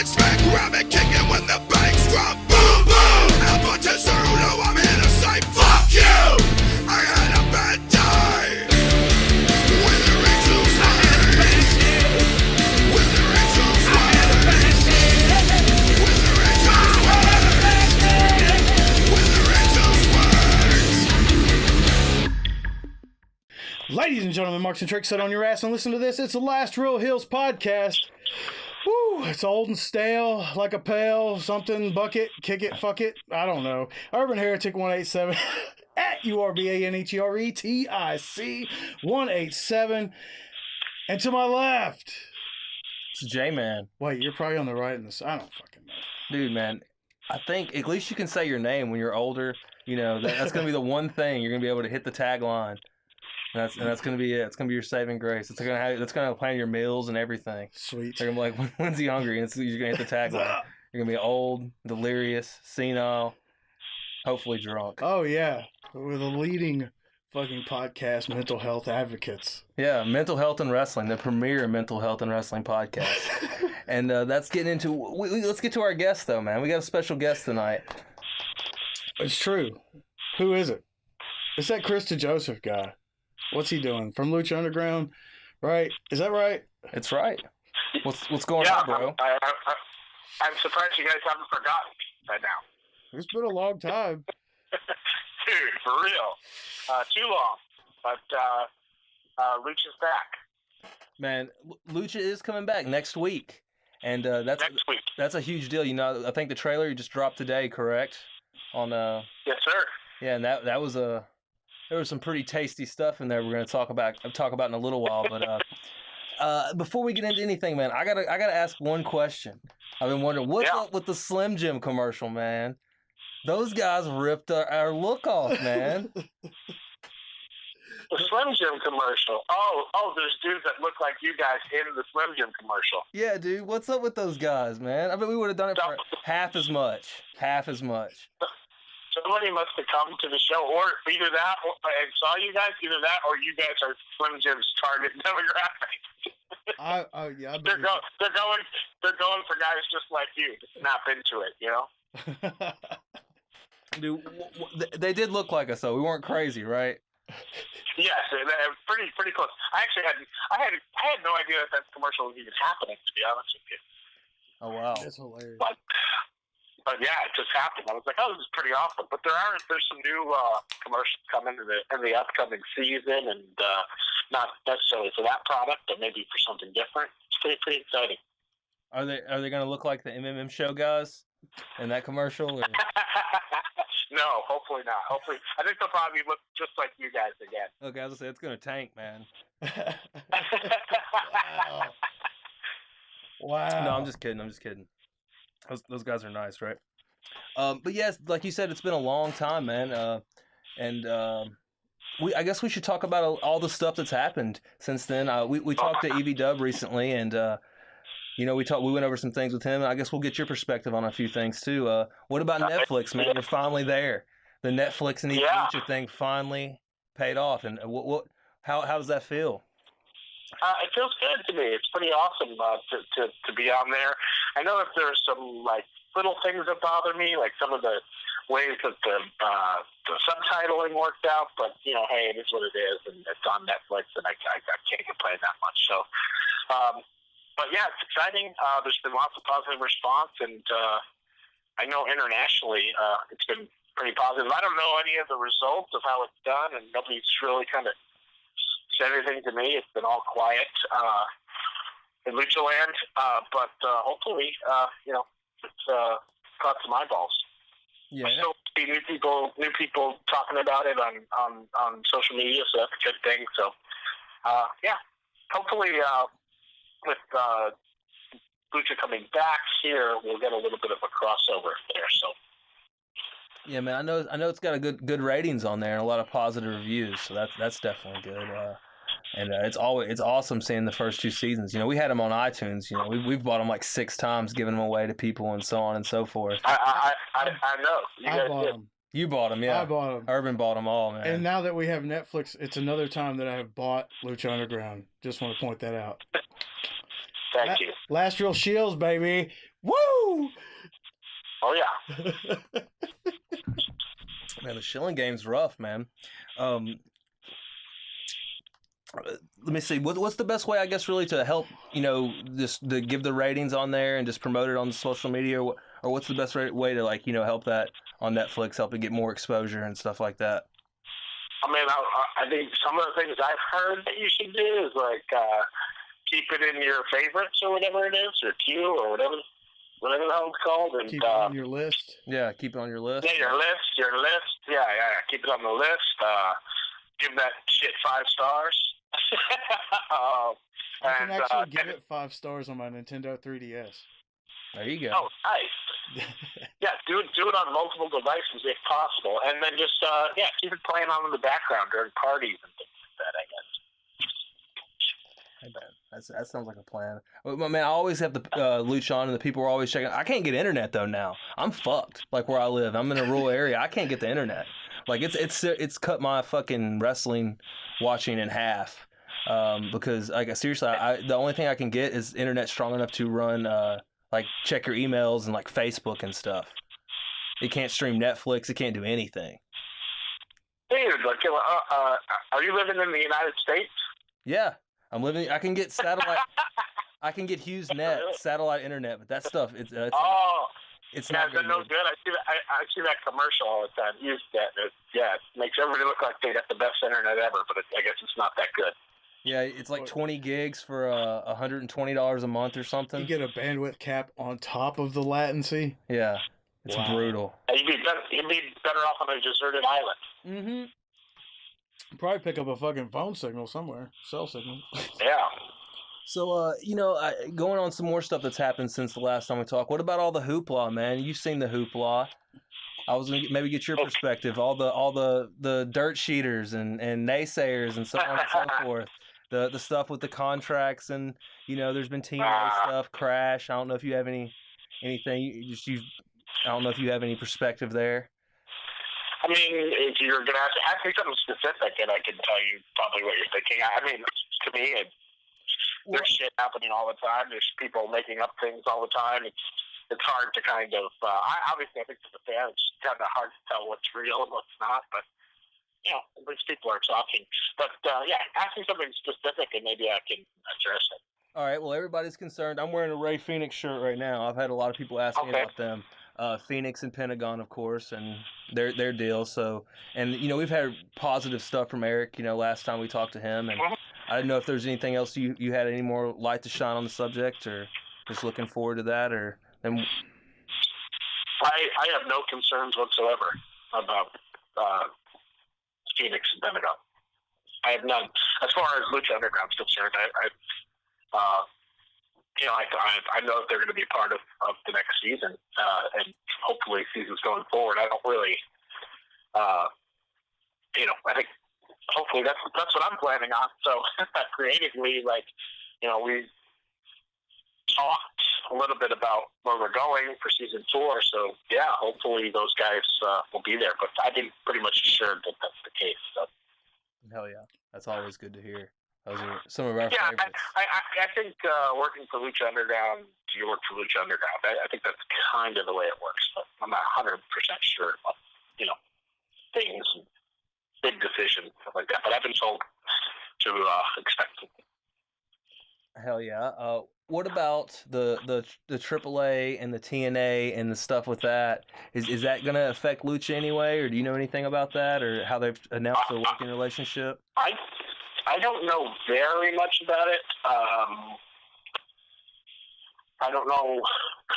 it, smack, grab it, kick it when the banks drop. Boom, boom. Alpha to Zulu, I'm here to say fuck you. I had a bad day. With the Rachel Swags. With the Rachel Swags. With the Rachel Swags. With the Rachel Swags. Ladies and gentlemen, Marks and Tricks, sit on your ass and listen to this. It's the Last Real Hills podcast. Woo, it's old and stale, like a pail, something, bucket, kick it, fuck it, I don't know. Urban Heretic 187 at URBANHERETIC 187. And to my left, It's J-Man. wait, you're probably on the right in this. I don't fucking know. Dude, man, I think at least you can say your name when you're older. You know, that's going to be the one thing you're going to be able to hit the tagline. And that's going to be it. It's going to be your saving grace. It's going to plan your meals and everything. Sweet. They're going to be like, when's he hungry? And you're going to hit the tagline. You're going to be old, delirious, senile, hopefully drunk. Oh, yeah. We're the leading fucking podcast mental health advocates. Yeah, Mental Health and Wrestling, the premier mental health and wrestling podcast. And that's getting into... let's get to our guest, though, man. We got a special guest tonight. It's true. Who is it? It's that Chris DeJoseph guy. What's he doing? From Lucha Underground, right? Is that right? It's right. What's going on, bro? I'm surprised you guys haven't forgotten me by now. It's been a long time. Dude, for real. Too long. But Lucha's back. Man, Lucha is coming back next week. And that's Next week. That's a huge deal. You know, I think the trailer you just dropped today, correct? On Yes, sir. Yeah, and that was there was some pretty tasty stuff in there we're going to talk about in a little while, but before we get into anything, man, I got to ask one question. I've been wondering what's up with the Slim Jim commercial, man. Those guys ripped our look off, man. The Slim Jim commercial. Oh, there's dudes that look like you guys in the Slim Jim commercial. Yeah, dude, what's up with those guys, man? I mean, we would have done it for half as much. Somebody must have come to the show, or either that, and saw you guys, either that, or you guys are Slim Jim's target demographic. Yeah, they're going for guys just like you to snap into it, you know. Dude, they did look like us though. We weren't crazy, right? Yes, pretty close. I had no idea that commercial was even happening, to be honest with you. Oh wow, that's hilarious. But yeah, it just happened. I was like, oh, this is pretty awesome. But there's some new commercials coming in the upcoming season, and not necessarily for that product, but maybe for something different. It's pretty exciting. Are they going to look like the MMM show guys in that commercial? Or? No, hopefully not. Hopefully, I think they'll probably look just like you guys again. Okay, I was gonna say it's going to tank, man. Wow. No, I'm just kidding. Those guys are nice, right? But yes, like you said, it's been a long time, man. I guess we should talk about all the stuff that's happened since then. We talked to EV Dub recently, and we went over some things with him. I guess we'll get your perspective on a few things too. What about Netflix, man? We're finally there. The Netflix and Lucha thing finally paid off, and how does that feel? It feels good to me. It's pretty awesome to be on there. I know that there's some like little things that bother me, like some of the ways that the subtitling worked out. But hey, it is what it is, and it's on Netflix, and I can't complain that much. So, but yeah, it's exciting. There's been lots of positive response, and I know internationally it's been pretty positive. I don't know any of the results of how it's done, and nobody's really kind of said anything to me. It's been all quiet in Lucha Land, but hopefully, it's caught some eyeballs. Yeah. I still see new people talking about it on social media, so that's a good thing. So, hopefully, with Lucha coming back here, we'll get a little bit of a crossover there. So. Yeah, man, I know it's got a good ratings on there and a lot of positive reviews, so that's definitely good. And it's awesome seeing the first two seasons. We had them on iTunes. We've bought them like 6 times, giving them away to people and so on and so forth. I know. I bought them. You bought them, yeah. I bought them. Urban bought them all, man. And now that we have Netflix, it's another time that I have bought Lucha Underground. Just want to point that out. Thank you. Last Real Shields, baby. Woo! Oh, yeah. Man, the shilling game's rough, man. Let me see. What's the best way, I guess, really to help, just to give the ratings on there and just promote it on social media, or what's the best way to, like, help that on Netflix, help it get more exposure and stuff like that? I mean, I think some of the things I've heard that you should do is, like, keep it in your favorites or whatever it is, or queue or whatever the hell it's called. And, keep it on your list. Yeah, keep it on your list. Yeah, your list. Yeah. Keep it on the list. Give that shit 5 stars. I can actually give it 5 stars on my Nintendo 3DS. There you go. Oh, nice. Yeah, do it on multiple devices if possible, and then just keep it playing on in the background during parties and things like that, I guess. Hey, man, that sounds like a plan. Well, man, I always have the Lucha on, and the people are always checking. I can't get internet though now. I'm fucked. Like where I live, I'm in a rural area. I can't get the internet. Like it's cut my fucking wrestling watching in half. Because like seriously, the only thing I can get is internet strong enough to run like check your emails and like Facebook and stuff. It can't stream Netflix. It can't do anything. Dude, like, are you living in the United States? Yeah. I'm living. I can get satellite. I can get HughesNet satellite internet, but that stuff it's not good. No good. I see that commercial all the time. HughesNet. It makes everybody look like they got the best internet ever, but I guess it's not that good. Yeah, it's like 20 gigs for $120 a month or something. You get a bandwidth cap on top of the latency. Yeah, it's brutal. You'd be better off on a deserted island. Mm-hmm. Probably pick up a fucking phone signal somewhere, cell signal. Yeah. So, going on some more stuff that's happened since the last time we talked. What about all the hoopla, man? You've seen the hoopla. I was gonna maybe get your perspective. All the dirt sheeters and naysayers and so on and so forth. The stuff with the contracts and there's been TNA stuff, Crash. I don't know if you have anything. I don't know if you have any perspective there. I mean, if you're going to ask me something specific, and I can tell you probably what you're thinking. I mean, to me, there's shit happening all the time. There's people making up things all the time. It's hard to kind of. I think for the fans, it's kind of hard to tell what's real and what's not. But at least people are talking. But ask me something specific, and maybe I can address it. All right. Well, everybody's concerned. I'm wearing a Ray Phoenix shirt right now. I've had a lot of people ask me about them. Phoenix and Pentagon, of course, and their deal. So, and we've had positive stuff from Eric. Last time we talked to him, and I didn't know if there's anything else you had any more light to shine on the subject, or just looking forward to that, or. I have no concerns whatsoever about Phoenix and Pentagon. I have none. As far as Lucha Underground is concerned, I know that they're going to be part of the next season, and hopefully seasons going forward. I don't really, I think hopefully that's what I'm planning on. So creatively, we talked a little bit about where we're going for season 4. So hopefully those guys will be there. But I've been pretty much assured that that's the case. So. Hell yeah, that's always good to hear. Those are some of our favorites. I think working for Lucha Underground, you work for Lucha Underground. I think that's kind of the way it works, but I'm not 100% sure about, things, big decisions, stuff like that. But I've been told to expect it. Hell yeah. What about the AAA and the TNA and the stuff with that? Is that going to affect Lucha anyway, or do you know anything about that, or how they've announced the working relationship? I don't know very much about it. I don't know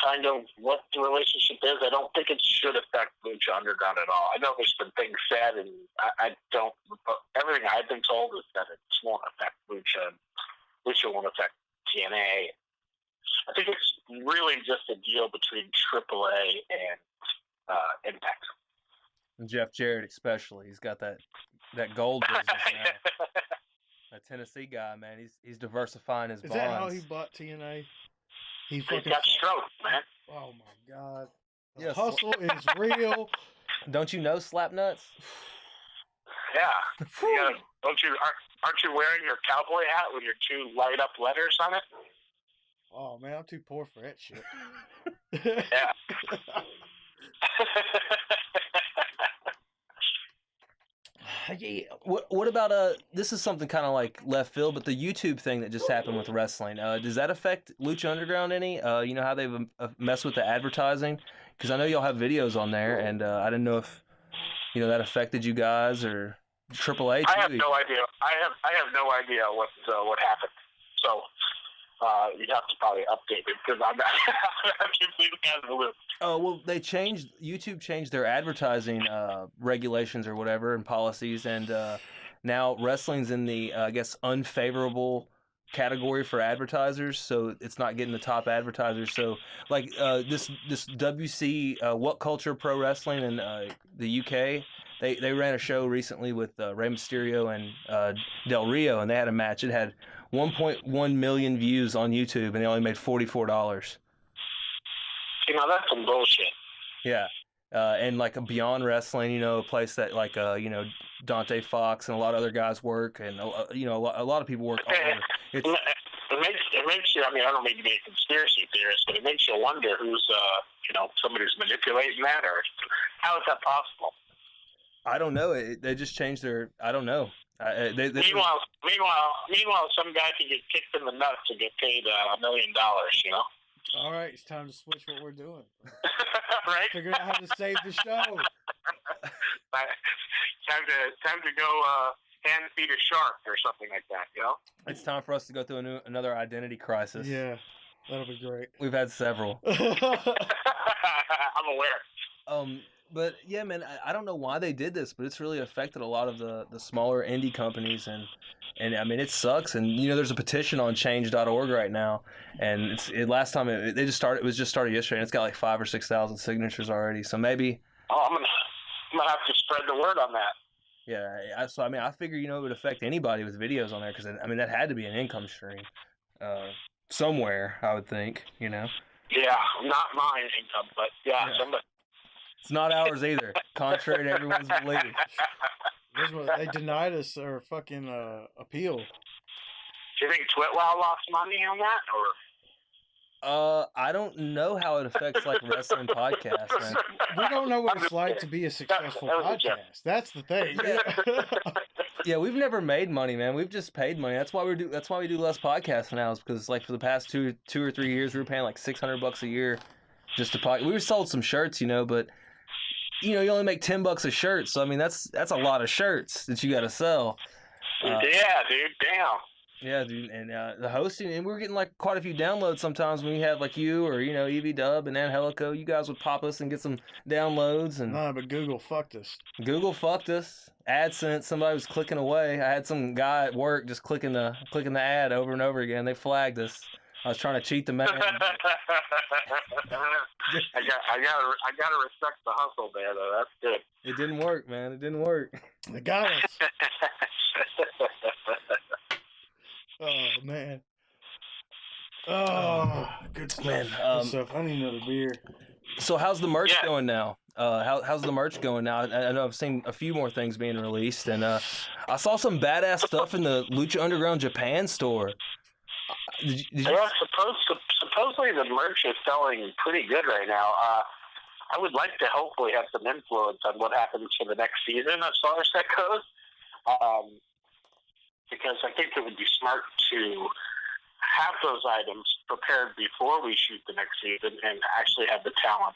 kind of what the relationship is. I don't think it should affect Lucha Underground at all. I know there's been things said, and I don't. Everything I've been told is that it won't affect Lucha. Lucha won't affect TNA. I think it's really just a deal between AAA and Impact. And Jeff Jarrett especially. He's got that gold business now. That Tennessee guy, man, he's diversifying his bonds. Is that how he bought TNA? He got stroked, man. Oh my God. The Yes. hustle is real. Don't you know Slapnuts? Yeah. Aren't you wearing your cowboy hat with your 2 light up letters on it? Oh man, I'm too poor for that shit. Yeah. Yeah. What about this is something kind of like left field, but the YouTube thing that just happened with wrestling, does that affect Lucha Underground any? You know how they've messed with the advertising? Because I know y'all have videos on there, and I didn't know if that affected you guys or AAA. I have no idea. I have no idea what happened. So you'd have to probably update it because I'm not completely out of the loop. Oh well, YouTube changed their advertising regulations or whatever and policies, and now wrestling's in the I guess unfavorable category for advertisers, so it's not getting the top advertisers. So like this WC What Culture Pro Wrestling in the UK, they ran a show recently with Rey Mysterio and Del Rio, and they had a match. It had 1.1 million views on YouTube, and they only made $44. You know, that's some bullshit. Yeah. And like a Beyond Wrestling, a place that like Dante Fox and a lot of other guys work, and a lot of people work all over. It makes you. I mean, I don't mean to be a conspiracy theorist, but it makes you wonder who's somebody who's manipulating that, or how is that possible? I don't know. They just changed their. I don't know. Meanwhile, some guy can get kicked in the nuts and get paid $1 million. All right, it's time to switch what we're doing. Right? Figure out how to save the show. Time to go hand feed a shark or something like that. It's time for us to go through another identity crisis. Yeah, that'll be great. We've had several. I'm aware. But yeah, man, I don't know why they did this, but it's really affected a lot of the smaller indie companies, and I mean it sucks. And there's a petition on change.org right now, and last time it was just started yesterday, and it's got like 5,000 or 6,000 signatures already. So maybe. Oh, I'm gonna have to spread the word on that. Yeah, so I mean I figure it would affect anybody with videos on there, because I mean that had to be an income stream somewhere, I would think. Yeah, not my income, but yeah. Somebody. It's not ours either, contrary to everyone's belief. They denied us our fucking appeal. Do you think Twitwell lost money on that, or? I don't know how it affects like wrestling podcasts, man. We don't know what it's like to be a successful podcast. That's the thing. Yeah, we've never made money, man. We've just paid money. That's why we do less podcasts now. Is because like for the past two or 3 years, we were paying like $600 a year just to podcast. We sold some shirts, but. You only make $10 a shirt, so I mean that's a lot of shirts that you got to sell. Yeah, dude, damn. Yeah, dude, and the hosting, and we were getting like quite a few downloads sometimes when we have like you or Evie Dub and Angelico. You guys would pop us and get some downloads, and nah, but Google fucked us. AdSense, somebody was clicking away. I had some guy at work just clicking the ad over and over again. They flagged us. I was trying to cheat the man. I gotta respect the hustle there, though. That's good. It didn't work, man. It didn't work. They got us. Oh man. Oh, good stuff. Man, good stuff. I need another beer. So how's the merch going now? How's the merch going now? I know I've seen a few more things being released, and I saw some badass stuff in the Lucha Underground Japan store. Did you... Yeah, supposedly the merch is selling pretty good right now. I would like to hopefully have some influence on what happens for the next season as far as that goes. Because I think it would be smart to have those items prepared before we shoot the next season and actually have the talent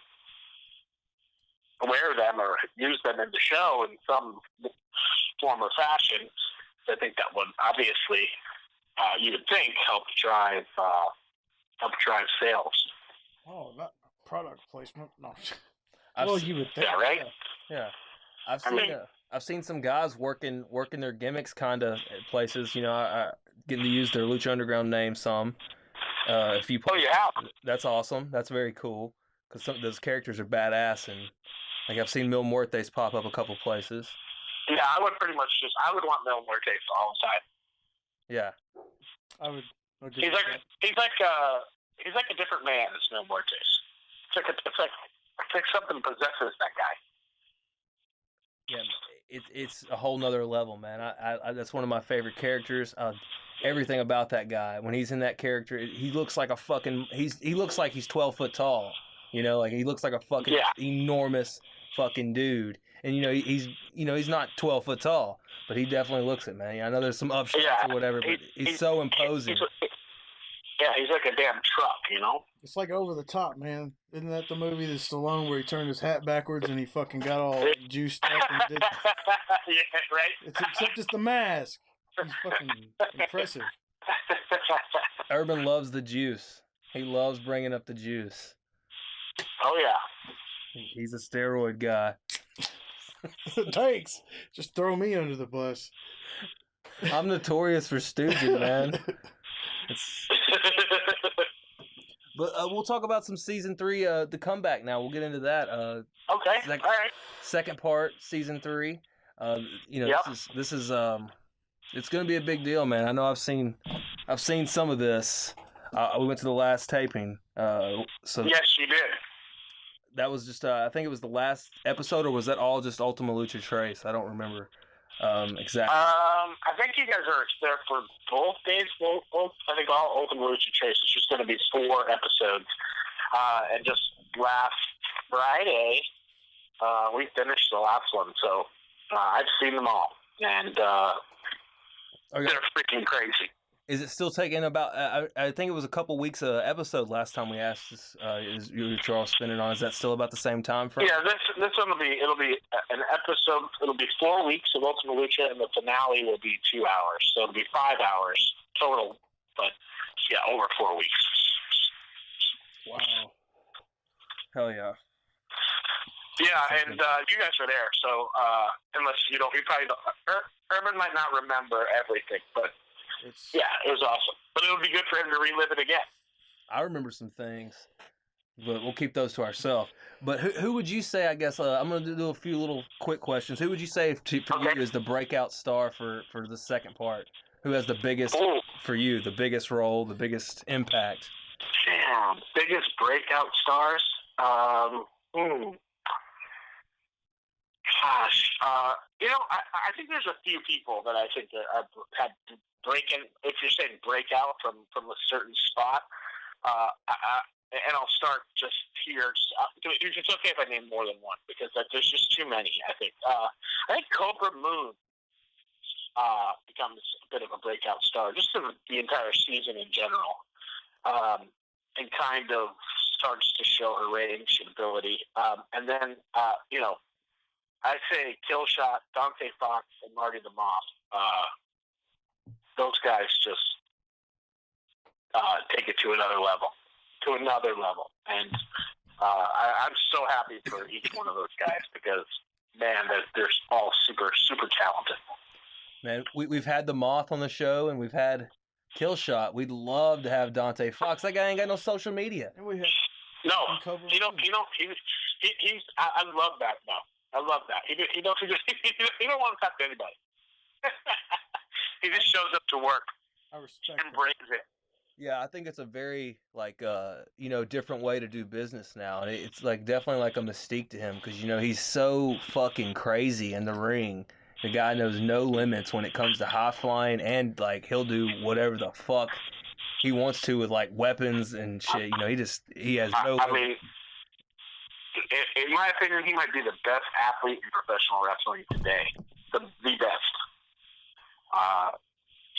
wear them or use them in the show in some form or fashion. I think that would obviously, you would think, help drive sales. Oh, not product placement. No. You would think. Yeah, right? Yeah. I've seen some guys working their gimmicks kind of at places. Getting to use their Lucha Underground name some. A few places. Oh, you have? That's awesome. That's very cool because some of those characters are badass, and like I've seen Mil Muertes pop up a couple places. Yeah, I would want Mil Muertes all the time. Yeah. I would. He's like a different man as Mil Muertes. It's like something possesses that guy. Yeah, it's a whole nother level, man. I that's one of my favorite characters. everything about that guy. When he's in that character, he looks like a fucking he looks like he's 12 foot tall. You know, like he looks like a fucking enormous fucking dude. And he's not 12 foot tall, but he definitely looks it, man. I know there's some up shots or whatever, but he's so imposing. He's like a damn truck, you know? It's like Over the Top, man. Isn't that the movie, the Stallone, where he turned his hat backwards and he fucking got all juiced up and did... Yeah, right? Except it's the mask. He's fucking impressive. Urban loves the juice. He loves bringing up the juice. Oh, yeah. He's a steroid guy. Thanks. Just throw me under the bus. I'm notorious for stooging, man. But we'll talk about some season 3, the comeback now. We'll get into that. Okay, all right. Second part, season 3. This is it's gonna be a big deal, man. I know I've seen some of this. We went to the last taping. So yes, you did. That was just I think it was the last episode, or was that all just Ultima Lucha Trace? I don't remember exactly. I think you guys are there for both days. Both, I think all Ultima Lucha Trace is just going to be 4 episodes. And just last Friday, we finished the last one. So I've seen them all, and they're freaking crazy. Is it still taking about? I think it was a couple weeks episode last time we asked this. Is you're all spinning on? Is that still about the same time frame? Yeah, this one will be an episode. It'll be 4 weeks of Ultima Lucha, and the finale will be 2 hours. So it'll be 5 hours total. But yeah, over 4 weeks. Wow. Hell yeah. Yeah, and you guys were there. So unless you probably don't. Urban might not remember everything, but. Yeah, it was awesome. But it would be good for him to relive it again. I remember some things, but we'll keep those to ourselves. But who would you say, I guess, I'm going to do a few little quick questions. Who would you say for you is the breakout star for the second part? Who has the biggest, for you, the biggest role, the biggest impact? Damn, biggest breakout stars? Gosh, I think there's a few people that I think that have breaking. If you're saying breakout from a certain spot, and I'll start just here. It's okay if I name more than one because there's just too many. I think Cobra Moon becomes a bit of a breakout star, just in the entire season in general, and kind of starts to show her range and ability. And then I'd say Killshot, Dante Fox, and Marty the Moth. Those guys just take it to another level. And I'm so happy for each one of those guys because, man, they're all super, super talented. Man, we've had the Moth on the show, and we've had Killshot. We'd love to have Dante Fox. That guy ain't got no social media. And we have he's. I love that now. I love that. He don't want to talk to anybody. He just shows up to work. I respect and brings it. Yeah, I think it's a very different way to do business now, and it's like definitely like a mystique to him because he's so fucking crazy in the ring. The guy knows no limits when it comes to high flying, and like he'll do whatever the fuck he wants to with like weapons and shit. He has no. I mean, in my opinion, he might be the best athlete in professional wrestling today. The best.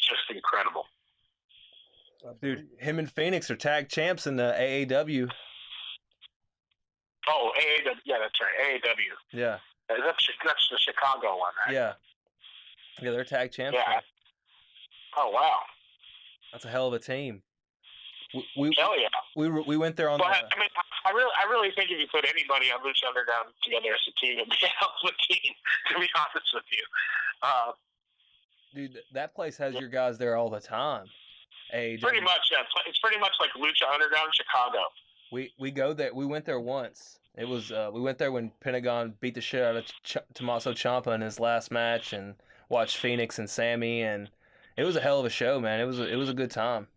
Just incredible. Dude, him and Phoenix are tag champs in the AAW. Oh, AAW. Yeah, that's right. AAW. Yeah. That's the Chicago one, right? Yeah. Yeah, they're tag champs. Yeah. Now. Oh, wow. That's a hell of a team. Hell yeah. We went there on. But I really think if you put anybody on Lucha Underground together as a team, it'd be a hell of a team. To be honest with you. Dude, that place has your guys there all the time. AAW. Pretty much, yeah. It's pretty much like Lucha Underground Chicago. We go there. We went there once. It was we went there when Pentagon beat the shit out of Tommaso Ciampa in his last match, and watched Phoenix and Sammy, and it was a hell of a show, man. It was a good time.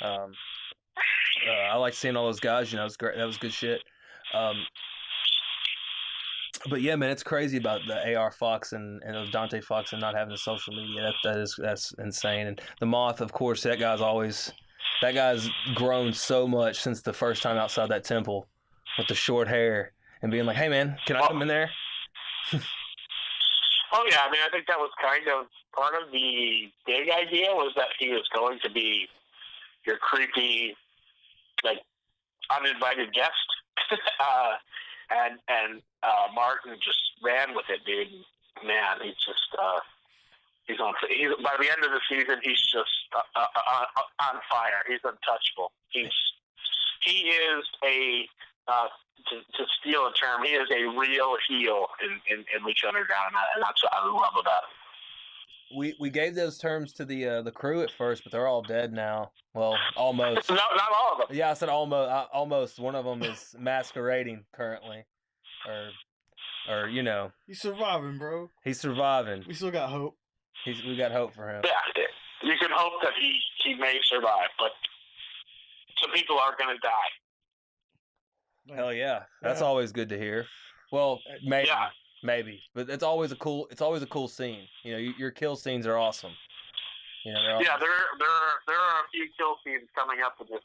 I like seeing all those guys. It was great. That was good shit. But yeah, man, it's crazy about the AR Fox and Dante Fox and not having the social media. That's insane. And the Moth, of course, that guy's grown so much since the first time outside that temple with the short hair and being like, "Hey, man, can I come in there?" Oh yeah, I mean, I think that was kind of part of the big idea was that he was going to be your creepy, like, uninvited guest. and Martin just ran with it, dude. Man, he's just he's by the end of the season, he's just on fire. He's untouchable. He is a to steal a term, he is a real heel in Lucha Underground, and that's what I love about him. We gave those terms to the crew at first, but they're all dead now. Well, almost. No, not all of them. Yeah, I said almost. Almost. One of them is masquerading currently, or you know. He's surviving, bro. He's surviving. We still got hope. We got hope for him. Yeah, you can hope that he may survive, but some people are going to die. Hell yeah, that's always good to hear. Well, maybe, but it's always a cool scene. You know, your kill scenes are awesome. You know, yeah, there are a few kill scenes coming up in this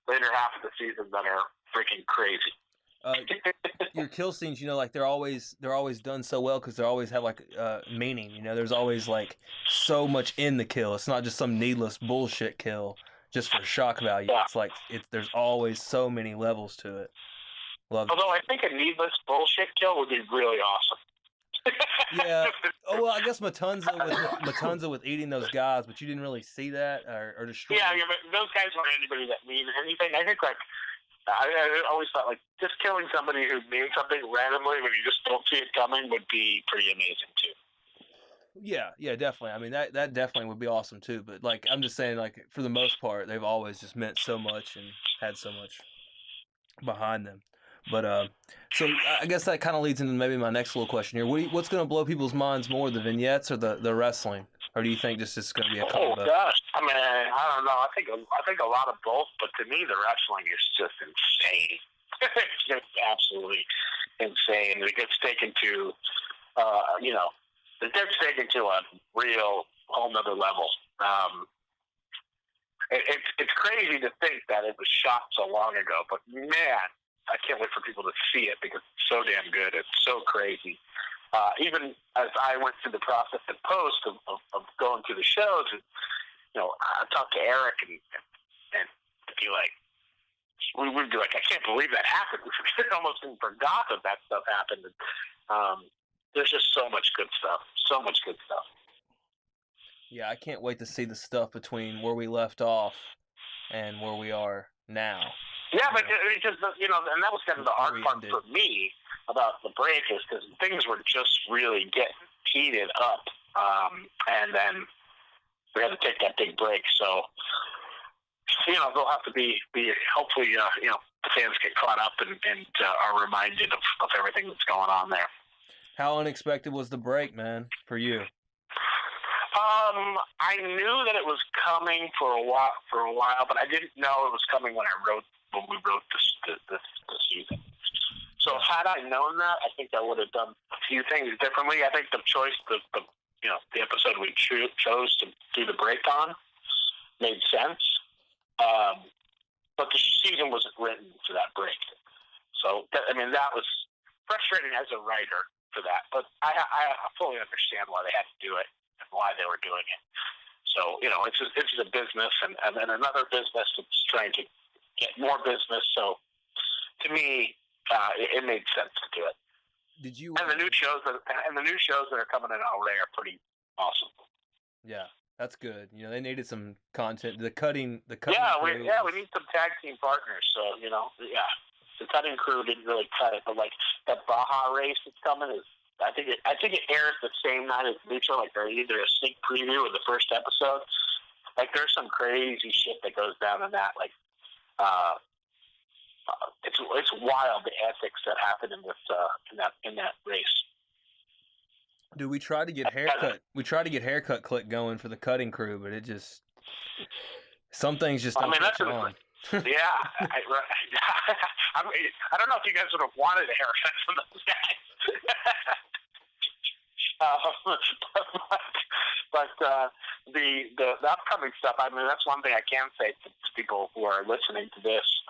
later half of the season that are freaking crazy. Your kill scenes, you know, like they're always done so well because they always have like meaning. You know, there's always like so much in the kill. It's not just some needless bullshit kill just for shock value. Yeah. It's like there's always so many levels to it. Although I think a needless bullshit kill would be really awesome. Yeah. Oh well, I guess Matunza with eating those guys, but you didn't really see that or destroy. Yeah, but those guys weren't anybody that mean anything. I think like. I always thought like just killing somebody who means something randomly when you just don't see it coming would be pretty amazing too. Yeah, definitely. I mean that definitely would be awesome too. But like I'm just saying, like for the most part, they've always just meant so much and had so much behind them. But so I guess that kind of leads into maybe my next little question here. What's going to blow people's minds more, the vignettes or the wrestling? Or do you think just it's going to be a combo? Oh gosh, I mean, I don't know. I think a lot of both, but to me, the wrestling is just insane. It's just absolutely insane. It gets taken to, a real whole nother level. It's crazy to think that it was shot so long ago, but man, I can't wait for people to see it because it's so damn good. It's so crazy. Even as I went through the process of post of going through the shows, and I talked to Eric and be like, we'd be like, I can't believe that happened. We almost forgot that stuff happened. And, there's just so much good stuff. So much good stuff. Yeah, I can't wait to see the stuff between where we left off and where we are now. Yeah, but it's just, and that was kind of the hard part for me about the break is because things were just really getting heated up. And then we had to take that big break. So, they'll have to be hopefully, the fans get caught up and are reminded of everything that's going on there. How unexpected was the break, man, for you? I knew that it was coming for a while, but I didn't know it was coming when we wrote this season. So had I known that, I think I would have done a few things differently. I think the choice, the episode we chose to do the break on made sense. But the season wasn't written for that break. So, that was frustrating as a writer for that. But I fully understand why they had to do it and why they were doing it. So, it's just a business and then another business that's trying to get more business. So, to me, it made sense to do it. Did you? And the new shows that are coming in LA are pretty awesome. Yeah, that's good. They needed some content. The cutting. Yeah, we need some tag team partners. So the cutting crew didn't really cut it, but like that Baja race that's coming is. I think it airs the same night as Lucha. Like they're either a sneak preview or the first episode. Like there's some crazy shit that goes down in that. Like, it's wild the ethics that happen in this in that race. Dude, we tried to get haircut. We tried to get haircut click going for the cutting crew, but it just some things just don't catch on. Yeah, I don't know if you guys would have wanted a haircut from those guys. But the upcoming stuff, I mean, that's one thing I can say to people who are listening to this,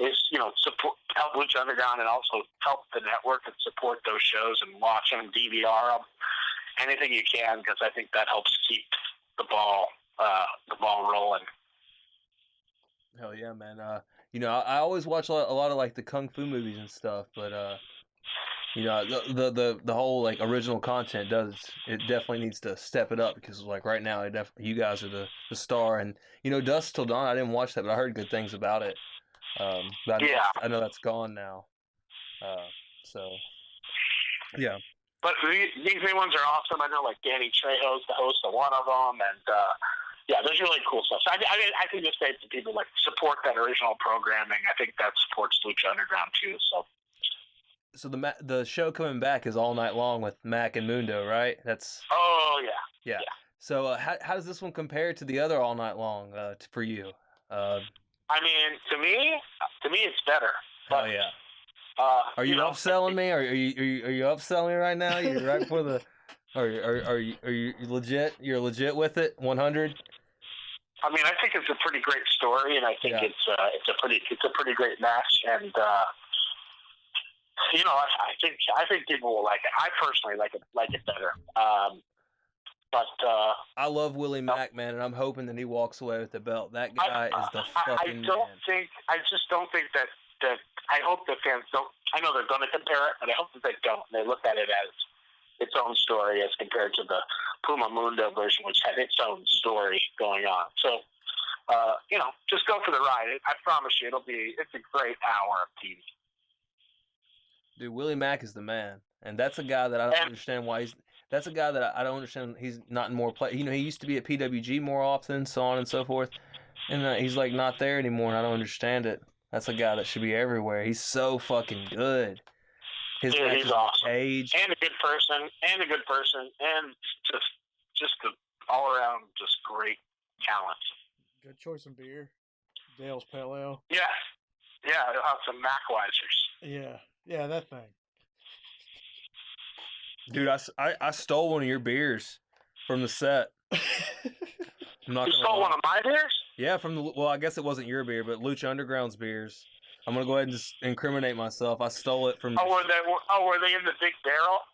is, support, help Lucha Underground, and also help the network and support those shows and watch them, DVR them, anything you can, because I think that helps keep the ball rolling. Hell yeah, man. I always watch a lot of like the kung fu movies and stuff, but the whole like original content it definitely needs to step it up, because like right now you guys are the star, and Dusk Till Dawn, I didn't watch that, but I heard good things about it. But I know that's gone now. So yeah. But these new ones are awesome. I know like Danny Trejo's the host of one of them, and there's really cool stuff. So I can just say to people, like, support that original programming. I think that supports Lucha Underground too. So the show coming back is All Night Long with Mac and Mundo, right? That's. Oh yeah. So how does this one compare to the other All Night Long for you? I mean, to me, it's better. Oh yeah. Are you upselling me? Are you upselling me right now? You're right for the. Are you legit? You're legit with it? 100. I mean, I think it's a pretty great story, and I think it's a pretty great match, and I think people will like it. I personally like it better. But I love Willie Mack, man, and I'm hoping that he walks away with the belt. That guy is the fucking man. I just don't think that. I hope the fans don't. I know they're going to compare it, but I hope that they don't. They look at it as its own story as compared to the Puma Mundo version, which had its own story going on. So, just go for the ride. I promise you, it's a great hour of TV. Dude, Willie Mack is the man, and that's a guy that I don't understand why he's. That's a guy that I don't understand. He's not in more play. He used to be at PWG more often, so on and so forth, and he's like not there anymore, and I don't understand it. That's a guy that should be everywhere. He's so fucking good. He's awesome. And a good person, and just an all around just great talent. Good choice in beer. Dale's Pale Ale. Yeah, they'll have some Macweisers. Yeah, that thing. Dude, I stole one of your beers from the set. You stole one of my beers? Yeah, I guess it wasn't your beer, but Lucha Underground's beers. I'm gonna go ahead and just incriminate myself. I stole it from. Were they in the big barrel?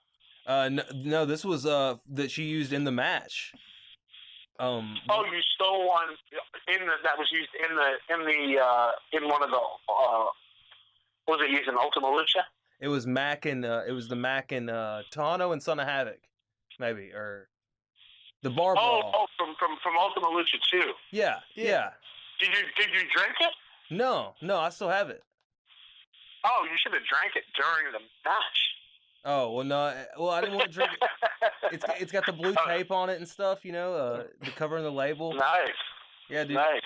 No, this was that she used in the match. You stole one that was used in one of the was it used in Ultima Lucha? It was Mac and the Mac and Tano and Son of Havoc, maybe, or the bar brawl. Oh, from Ultima Lucha 2. Yeah. Did you drink it? No, I still have it. Oh, you should have drank it during the match. Oh, well, no. Well, I didn't want to drink it. It's got the blue tape on it and stuff, the covering the label. Nice. Yeah, dude. Nice.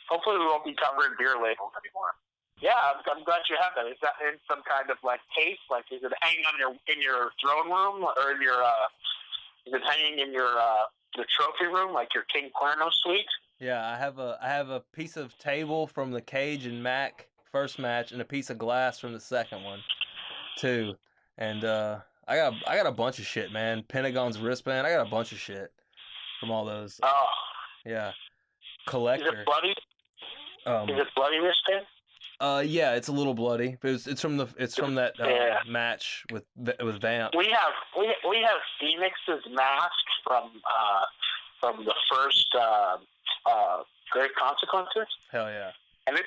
Hopefully we won't be covering beer labels anymore. Yeah, I'm glad you have that. Is that in some kind of like case? Like, is it hanging in your throne room, or in your is it hanging in your the trophy room, like your King Cuerno suite? Yeah, I have a piece of table from the Cage and Mac first match, and a piece of glass from the second one, too. And I got a bunch of shit, man. Pentagon's wristband. I got a bunch of shit from all those. Oh. Yeah. Collector. Is it bloody? Is it bloody wristband? Yeah, it's a little bloody, but it's from that match with Vamp. We have Phoenix's mask from the first Grave Consequences. Hell yeah! And it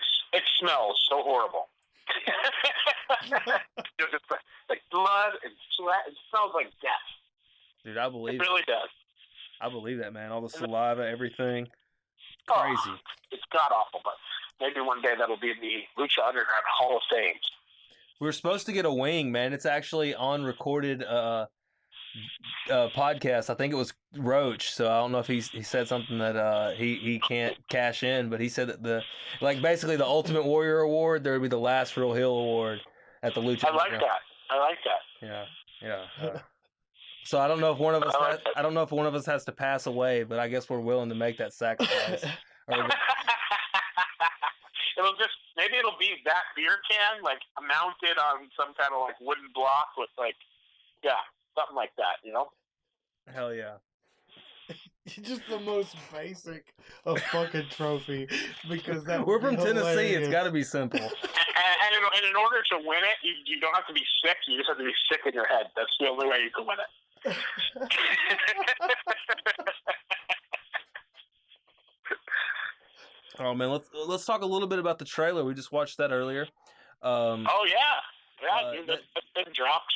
smells so horrible. It's like blood and sweat. It smells like death. Dude, I believe it. Really does. I believe that, man. All the saliva, everything. Crazy. It's god awful, but maybe one day that'll be in the Lucha Underground Hall of Fame. We were supposed to get a wing, man. It's actually on recorded podcast. I think it was Roach, so I don't know if he said something that he can't cash in, but he said that basically the Ultimate Warrior Award, there would be the Last Real Heel Award at the Lucha. I like that. Yeah. So I don't know if one of us has to pass away, but I guess we're willing to make that sacrifice. It'll be that beer can, like mounted on some kind of like wooden block with something like that, you know. Hell yeah. Just the most basic of fucking trophy, because that We're would be from Tennessee. hilarious. It's got to be simple. And in order to win it, you don't have to be sick. You just have to be sick in your head. That's the only way you can win it. Oh man, let's talk a little bit about the trailer. We just watched that earlier. Oh yeah, dude, that's been dropped.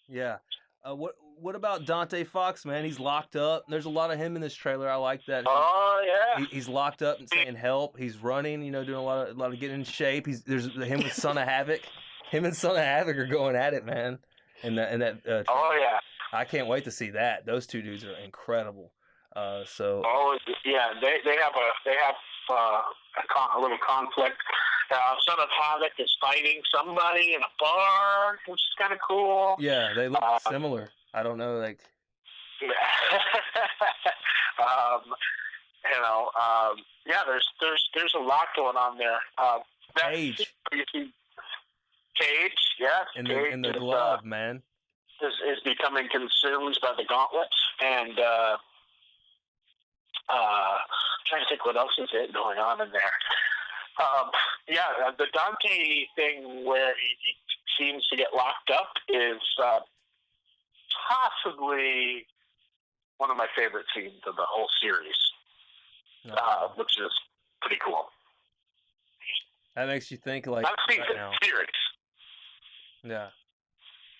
Yeah. What about Dante Fox, man? He's locked up. There's a lot of him in this trailer. I like that. Oh yeah. He's locked up and saying help. He's running, doing a lot of getting in shape. There's him with Son of Havoc. Him and Son of Havoc are going at it, man. And that. Oh yeah. I can't wait to see that. Those two dudes are incredible. So. Oh yeah, they have a little conflict. Son of Havoc is fighting somebody in a bar, which is kind of cool. Yeah, they look similar. I don't know, like. Yeah, there's a lot going on there. Cage. Cage, yes. In the glove, man. Is becoming consumed by the gauntlets, and trying to think what else is going on in there. The Dante thing where he seems to get locked up is possibly one of my favorite scenes of the whole series, which is pretty cool. That makes you think like I've seen right now. Series. Yeah,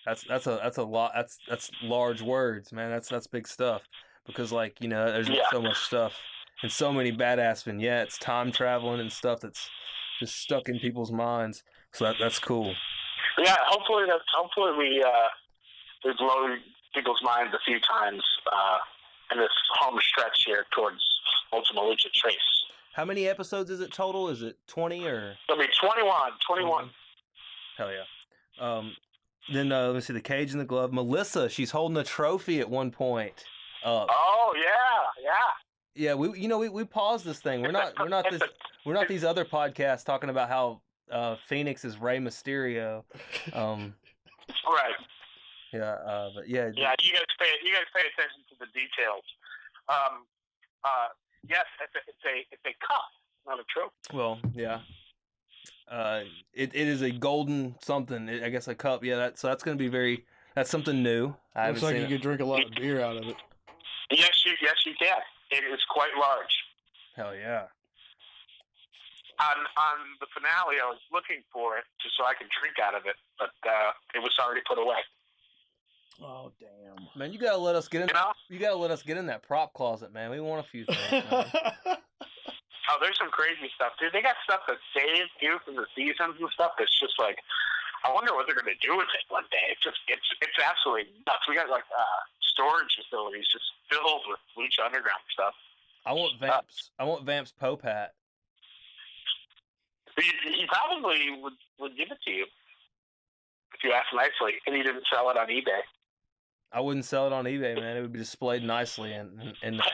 that's a lot. That's large words, man. That's big stuff, because like there's so much stuff and so many badass vignettes, time traveling and stuff that's just stuck in people's minds. So that's cool. Yeah, hopefully we blow people's minds a few times in this home stretch here towards Ultima Lucha Trace. How many episodes is it total? Is it 20 or? It'll be 21. Hell yeah. Then let me see, the cage and the glove. Melissa, she's holding a trophy at one point. Oh yeah. Yeah, we paused this thing. We're not these other podcasts talking about how Phoenix is Rey Mysterio. Right. Yeah, but yeah. Yeah, you guys pay attention to the details. Yes, it's a cup, not a trophy. Well, yeah. It is a golden something. I guess a cup. Yeah, that's going to be that's something new. Looks like you could drink a lot of beer out of it. Yes, you can. It is quite large. Hell yeah. On the finale, I was looking for it just so I could drink out of it, but it was already put away. Oh damn! Man, you gotta let us get in. You gotta let us get in that prop closet, man. We want a few things. Oh, there's some crazy stuff, dude. They got stuff that saved you from the seasons and stuff. That's just like, I wonder what they're gonna do with it one day. It's absolutely nuts. We got like storage facilities just filled with Lucha Underground stuff. I want Vamp's Pope hat. He probably would give it to you if you ask nicely, and he didn't sell it on eBay. I wouldn't sell it on eBay, man. It would be displayed nicely and some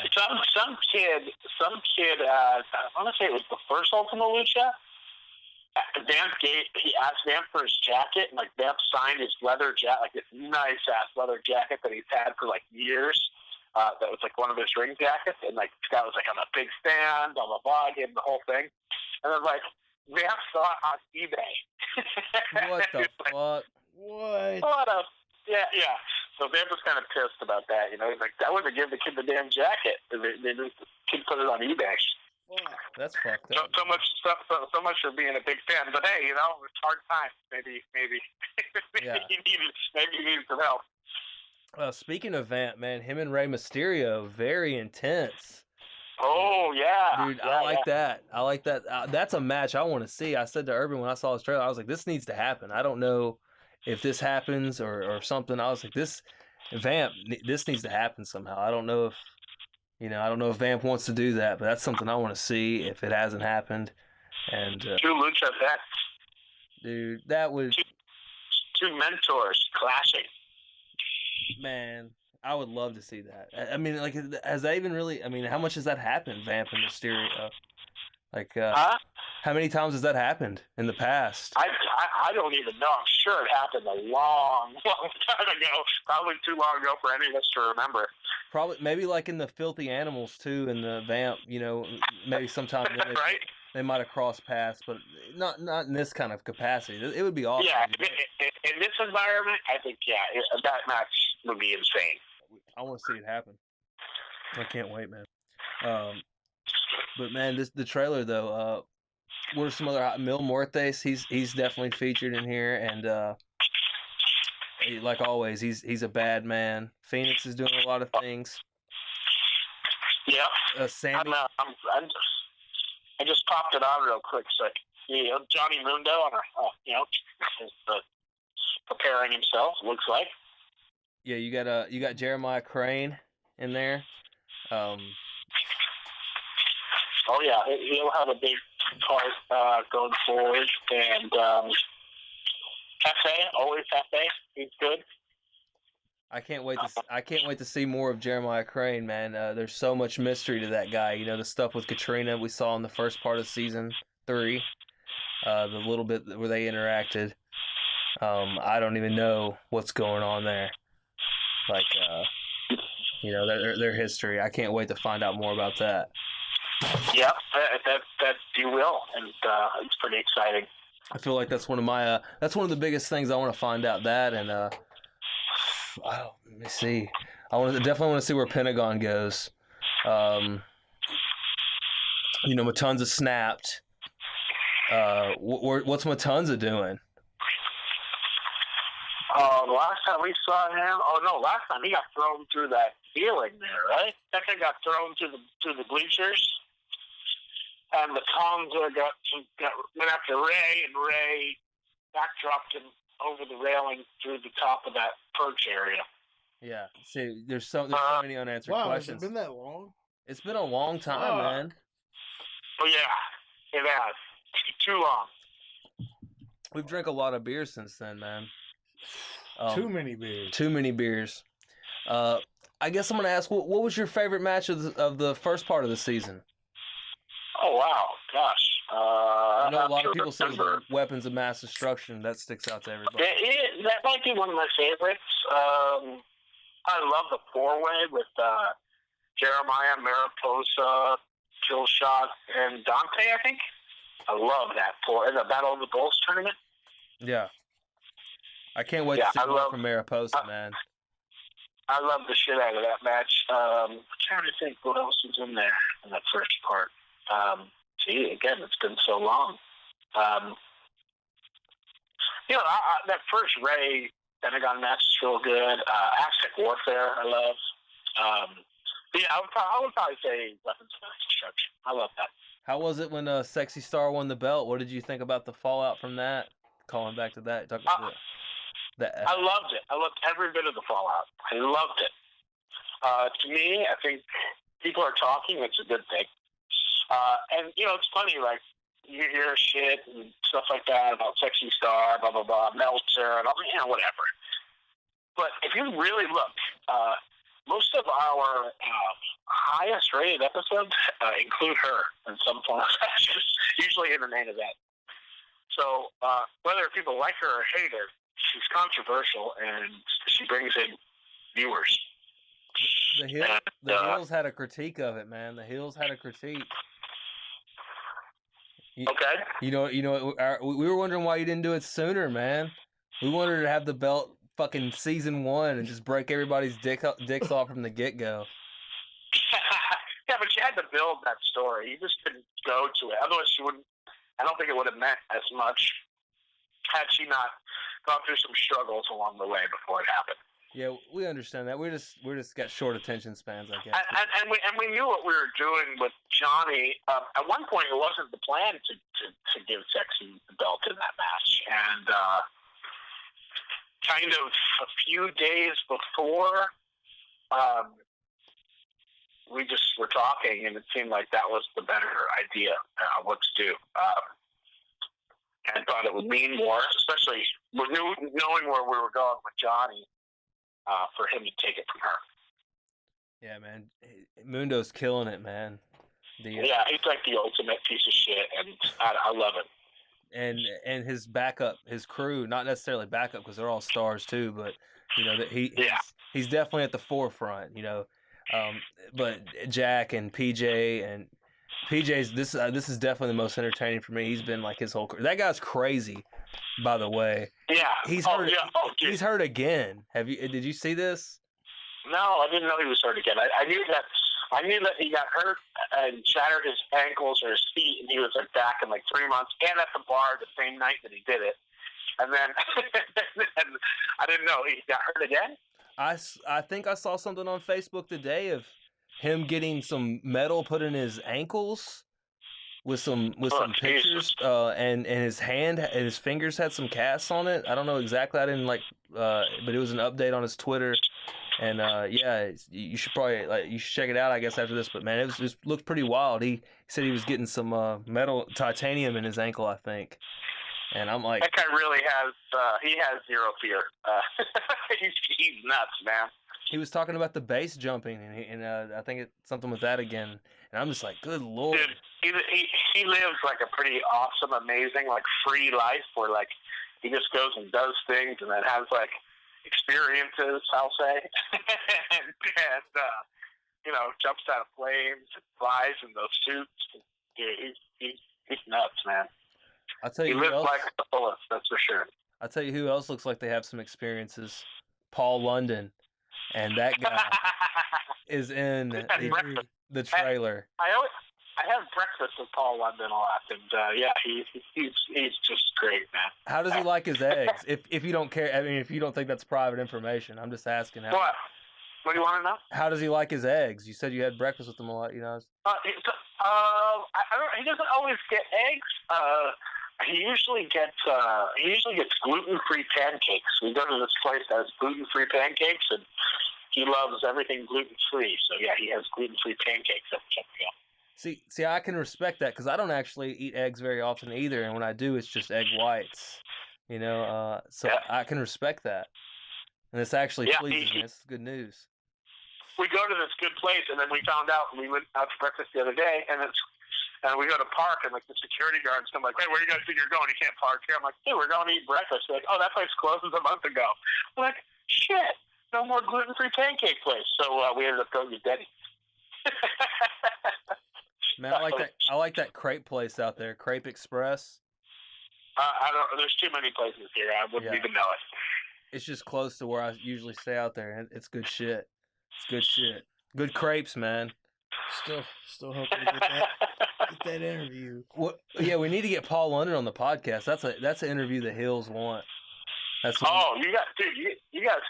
kid. I want to say it was the first Ultima Lucha. He asked Vamp for his jacket, and like Vamp signed his leather jacket, like this nice ass leather jacket that he's had for like years. That was like one of his ring jackets, and like this guy was like on a big stand, blah blah blah, gave him the whole thing, and then like Vamp saw it on eBay. What the fuck? What? Yeah. So Vamp was kind of pissed about that. He's like, I wouldn't give the kid the damn jacket. The kid put it on eBay. That's fucked up. So much stuff. So much for being a big fan. But hey, it's hard times. Maybe Yeah. maybe he needed some help. Speaking of Vamp, man, him and Rey Mysterio, very intense. Oh yeah, dude, yeah, I like that. I like that. That's a match I want to see. I said to Urban when I saw his trailer, I was like, this needs to happen. I don't know if this happens or something. I was like, this needs to happen somehow. I don't know if Vamp wants to do that, but that's something I want to see if it hasn't happened. And two Lucha vets, dude, that was two mentors clashing. Man, I would love to see that. I mean, like, has that even really? I mean, how much has that happened, Vamp and Mysterio? Like, how many times has that happened in the past? I I don't even know. I'm sure it happened a long, long time ago. Probably too long ago for any of us to remember. Probably, maybe like in the Filthy Animals too, in the Vamp. Maybe sometime then Right? they might have crossed paths, but not in this kind of capacity. It would be awesome. Yeah, in this environment, I think that match would be insane. I want to see it happen. I can't wait, man. But man, the trailer though. What are some other Mil Muertes? He's definitely featured in here, and like always, he's a bad man. Phoenix is doing a lot of things. Yeah. Sammy. I just popped it on real quick. So Johnny Mundo is preparing himself. Looks like. Yeah, you got Jeremiah Crane in there. Oh yeah, he'll have a big part going forward, and Cafe, he's good. I can't wait to see more of Jeremiah Crane, man. There's so much mystery to that guy. The stuff with Katrina we saw in the first part of season 3, the little bit where they interacted. I don't even know what's going on there. Like, their history. I can't wait to find out more about that. Yeah, that you will, and it's pretty exciting. I feel like that's one of the biggest things I want to find out. That and let me see. Definitely want to see where Pentagon goes. Matanza snapped. What's Matanza doing? Last time we saw him, last time he got thrown through that ceiling there, right? That guy got thrown to the bleachers. And the Matanza went after Ray, and Ray backdropped him over the railing through the top of that perch area. Yeah. See, there's so many unanswered questions. Has it been that long? It's been a long time, man. Oh yeah, it has. Too long. We've drank a lot of beer since then, man. Too many beers. Too many beers. I guess I'm gonna ask, what was your favorite match of the first part of the season? Oh wow, gosh! I know a lot of people say Weapons of Mass Destruction. That sticks out to everybody. That might be one of my favorites. I love the 4-way with Jeremiah, Mariposa, Killshot, and Dante. I think I love that in the Battle of the Bulls tournament. Yeah, I can't wait to see more from Mariposa, man. I love the shit out of that match. I'm trying to think what else was in there in that first part. Again, it's been so long. That first Ray Pentagon match is real good. Aztec Warfare, I love. I would probably say Weapons of Mass Destruction. I love that. How was it when Sexy Star won the belt? What did you think about the fallout from that? Calling back to that. I loved it. I loved every bit of the fallout. I loved it. To me, I think people are talking. It's a good thing. And it's funny, like you hear shit and stuff like that about Sexy Star, blah blah blah, Meltzer, and all, whatever. But if you really look, most of our highest rated episodes include her in some form of fashion, usually in the main event. So whether people like her or hate her, she's controversial and she brings in viewers. The Hills had a critique of it, man. The Hills had a critique. Okay. We were wondering why you didn't do it sooner, man. We wanted her to have the belt fucking season 1 and just break everybody's dicks off from the get-go. Yeah, but she had to build that story. You just couldn't go to it. Otherwise, she wouldn't. I don't think it would have meant as much had she not gone through some struggles along the way before it happened. Yeah, we understand that. We're just got short attention spans, I guess. And we knew what we were doing with Johnny. At one point, it wasn't the plan to give Sexy the belt in that match, and kind of a few days before, we just were talking, and it seemed like that was the better idea. What to do, and thought it would mean more, especially knowing where we were going with Johnny. For him to take it from her. Yeah, man. Mundo's killing it, man. Yeah, he's like the ultimate piece of shit, and I love it. and his backup, his crew, not necessarily backup because they're all stars too, but that he's definitely at the forefront. But Jack and PJ's this is definitely the most entertaining for me. He's been like his whole career. That guy's crazy, by the way. Yeah, he's hurt. He's hurt again. Did you see this? No, I didn't know he was hurt again. I knew that he got hurt and shattered his ankles or his feet, and he was like back in like 3 months, and at the bar the same night that he did it. And then and I didn't know he got hurt again. I think I saw something on Facebook today of him getting some metal put in his ankles with some pictures, and his hand and his fingers had some casts on it. I don't know exactly. I didn't but it was an update on his Twitter. And you should probably check it out, I guess, after this. But man, it looked pretty wild. He said he was getting some metal titanium in his ankle, I think. And I'm like, that guy really has zero fear. He's nuts, man. He was talking about the base jumping, and I think it's something with that again. And I'm just like, good Lord. Dude, he lives like a pretty awesome, amazing, like free life where like he just goes and does things and then has like experiences, I'll say, and jumps out of planes, and flies in those suits. Dude, he's nuts, man. I'll tell you he who lives else. Like the fullest, that's for sure. I'll tell you who else looks like they have some experiences. Paul London, and that guy is in the trailer. I have breakfast with Paul London a lot, and he's just great, man. How does he like his eggs? If you don't care, I mean, if you don't think that's private information, I'm just asking. What do you want to know? How does he like his eggs? You said you had breakfast with him a lot, He doesn't always get eggs. He usually gets gluten-free pancakes. We go to this place that has gluten-free pancakes, and he loves everything gluten-free. So yeah, he has gluten-free pancakes every time we go. See, I can respect that because I don't actually eat eggs very often either, and when I do, it's just egg whites. I can respect that, and this actually pleases me. It's good news. We go to this good place, and then we found out we went out to breakfast the other day, and we go to park, and like the security guards come like, "Hey, where do you guys think you're going? You can't park here." I'm like, "Dude, we're going to eat breakfast." They're like, "Oh, that place closed a month ago." I'm like, "Shit, no more gluten-free pancake place." So we ended up going to Denny's. Man, I like that crepe place out there, Crepe Express. I don't. There's too many places here. I wouldn't even know it. It's just close to where I usually stay out there, and it's good shit. It's good shit. Good crepes, man. Still hoping to get that interview. Well, yeah, we need to get Paul London on the podcast. That's an interview the Hills want. You guys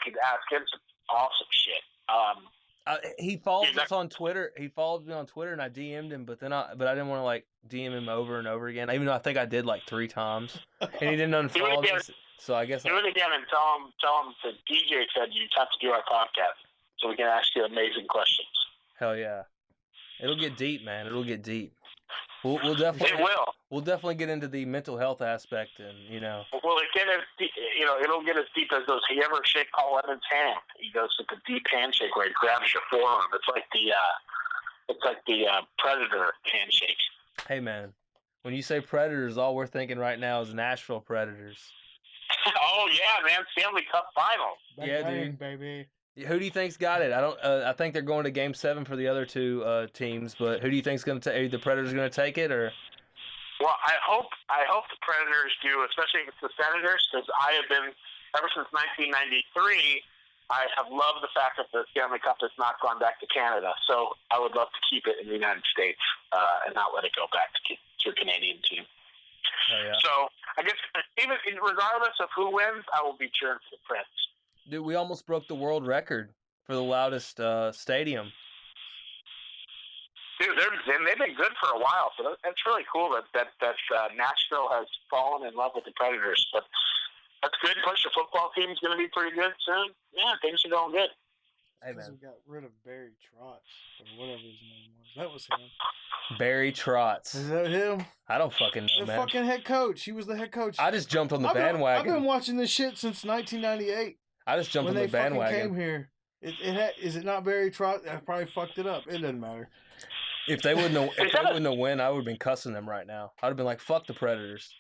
could ask him some awesome shit. He follows us on Twitter. He followed me on Twitter, and I DM'd him, but I didn't want to DM him over and over again. Even though I think I did 3 times, and he didn't unfollow me. So I guess do it again and tell him that DJ said you have to do our podcast so we can ask you amazing questions. Hell yeah, it'll get deep, man. It'll get deep. We'll definitely. It will. We'll definitely get into the mental health aspect, and Well, it'll get as deep as those. You ever shake Paul London's hand? He goes with the deep handshake where he grabs your forearm. It's like the Predator handshake. Hey man, when you say Predators, all we're thinking right now is Nashville Predators. Oh yeah, man! Stanley Cup Finals. Yeah, dude, baby. Who do you think's got it? I think they're going to Game 7 for the other two teams. But who do you think's going to take? The Predators going to take it, or? Well, I hope the Predators do, especially if it's the Senators, because I have been ever since 1993. I have loved the fact that the Stanley Cup has not gone back to Canada. So I would love to keep it in the United States and not let it go back to a Canadian team. Oh, yeah. So I guess regardless of who wins, I will be cheering for the Preds. Dude, we almost broke the world record for the loudest stadium. Dude, they've been good for a while, so that's really cool that Nashville has fallen in love with the Predators. But that's good. Plus, your football team's going to be pretty good soon. Yeah, things are going good. Hey, man. We got rid of Barry Trotz, or whatever his name was. That was him. Barry Trotz. Is that him? I don't fucking know, the man. Fucking head coach. He was the head coach. I just jumped on the bandwagon. I've been watching this shit since 1998. I just jumped on the bandwagon. When they fucking came here. Is it not Barry Trotz? I probably fucked it up. It doesn't matter. If they wouldn't have won, I would have been cussing them right now. I'd have been like, fuck the Predators.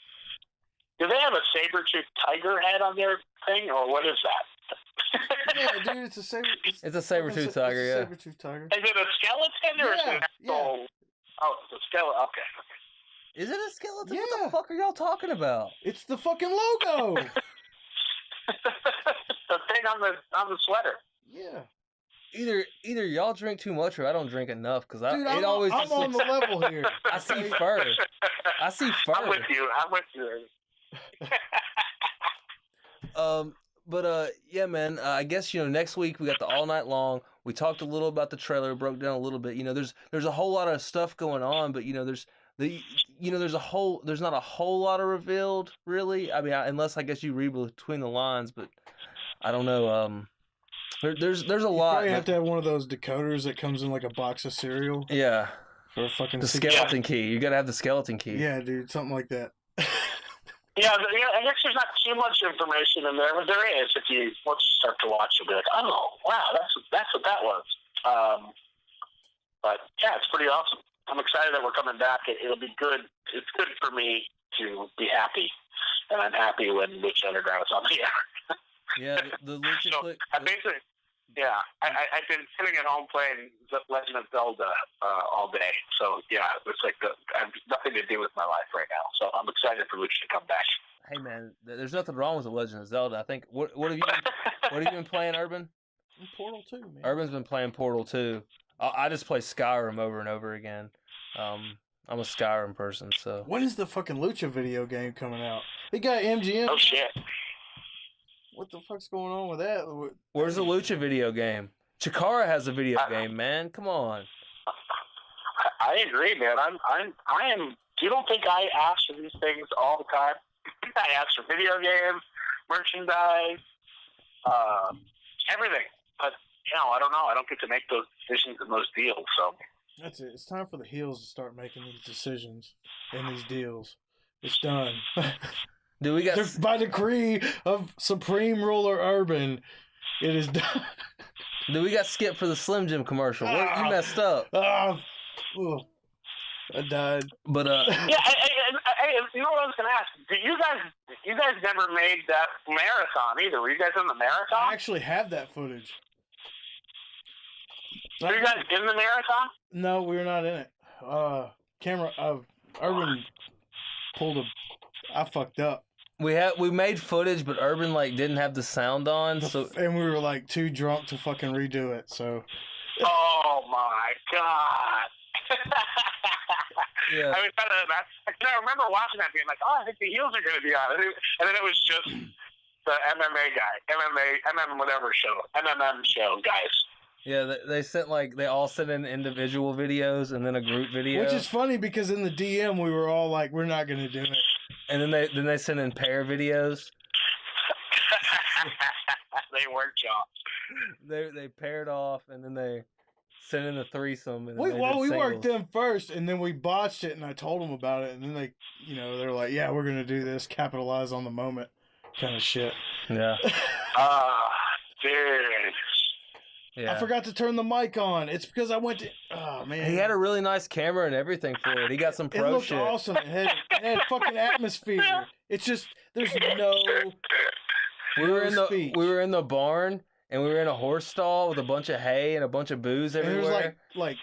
Do they have a saber-toothed tiger head on their thing, or what is that? Yeah, dude, it's a saber-toothed tiger, yeah. Saber-toothed tiger. Is it a skeleton or is it an actual... Yeah. Oh, it's a skeleton. Okay. Is it a skeleton? Yeah. What the fuck are y'all talking about? It's the fucking logo. The thing on the sweater. Yeah. Either y'all drink too much or I don't drink enough because Dude, I'm always on just looks, the level here. I see fur. I see fur. I'm with you. But yeah, man. I guess next week we got the All Night Long. We talked a little about the trailer, broke down a little bit. There's a whole lot of stuff going on, but there's not a whole lot of revealed really. I mean, unless I guess you read between the lines, but I don't know. There's a lot. You probably have to have one of those decoders that comes in like a box of cereal. Yeah. For a fucking the skeleton key. You gotta have the skeleton key. Yeah, dude, something like that. Yeah, I guess there's not too much information in there, but there is. Once you start to watch, you'll be like, oh, wow, that's what that was. But yeah, it's pretty awesome. I'm excited that we're coming back. It'll be good. It's good for me to be happy, and I'm happy when Lucha Underground is on the air. Yeah, the Lucha so click. I've been sitting at home playing Legend of Zelda all day. So yeah, it's like I have nothing to do with my life right now. So I'm excited for Lucha to come back. Hey man, there's nothing wrong with the Legend of Zelda. I think what have you been playing, Urban? Portal 2, man. Urban's been playing Portal 2. I just play Skyrim over and over again. I'm a Skyrim person, so. When is the fucking Lucha video game coming out? They got MGM. Oh shit. What the fuck's going on with that? Where's the Lucha video game? Chikara has a video game, man. Come on. I agree, man. I am. You don't think I ask for these things all the time? I ask for video games, merchandise, everything. But I don't know. I don't get to make those decisions and those deals. So that's it. It's time for the heels to start making these decisions and these deals. It's done. Do we got by decree of Supreme Ruler Urban, it is done. Do we got skipped for the Slim Jim commercial? You messed up. I died. But yeah, you know what I was gonna ask? You guys never made that marathon either. Were you guys in the marathon? I actually have that footage. Were you guys in the marathon? No, we were not in it. Urban pulled I fucked up. We made footage, but Urban didn't have the sound on, and we were too drunk to fucking redo it. So. Oh my god. Yeah. I remember watching that being like, oh, I think the heels are going to be on it. And then it was just the MMA guy, MMA whatever show, MMM show guys. Yeah, they sent they all sent in individual videos and then a group video. Which is funny because in the DM we were all like, we're not going to do it. And then they sent in pair videos. They weren't jobs. They paired off and then they sent in a threesome. And we worked them first and then we botched it and I told them about it and then they, they're like, yeah, we're gonna do this, capitalize on the moment, kind of shit. Yeah. Dude. Yeah. I forgot to turn the mic on. It's because I went to. Oh man. He had a really nice camera and everything for it. He got some pro shit. It looked awesome. It had fucking atmosphere. It's just there's no. We were in the barn and we were in a horse stall with a bunch of hay and a bunch of booze everywhere. And there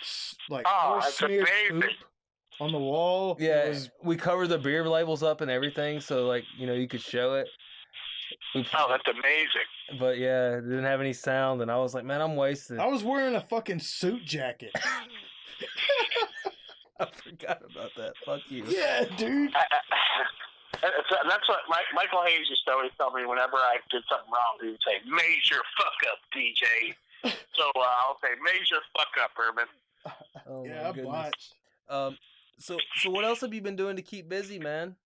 was horse smeared poop on the wall. Yeah, we covered the beer labels up and everything, so you could show it. Oh, that's amazing. But yeah, it didn't have any sound, and I was like, man, I'm wasted. I was wearing a fucking suit jacket. I forgot about that. Fuck you. Yeah, dude. That's what Michael Hayes used to always tell me whenever I did something wrong. He would say, major fuck up, DJ. So I'll say, major fuck up, Urban. Oh, yeah, I botched. So what else have you been doing to keep busy, man?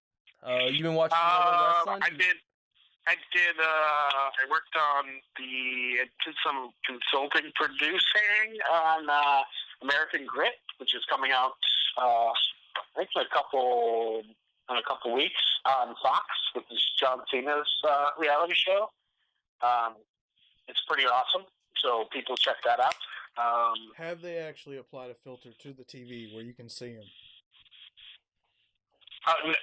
You been watching wrestling? I worked on did some consulting producing on American Grit, which is coming out, I think in a couple weeks on Fox, which is John Cena's reality show. It's pretty awesome, so people check that out. Have they actually applied a filter to the TV where you can see them?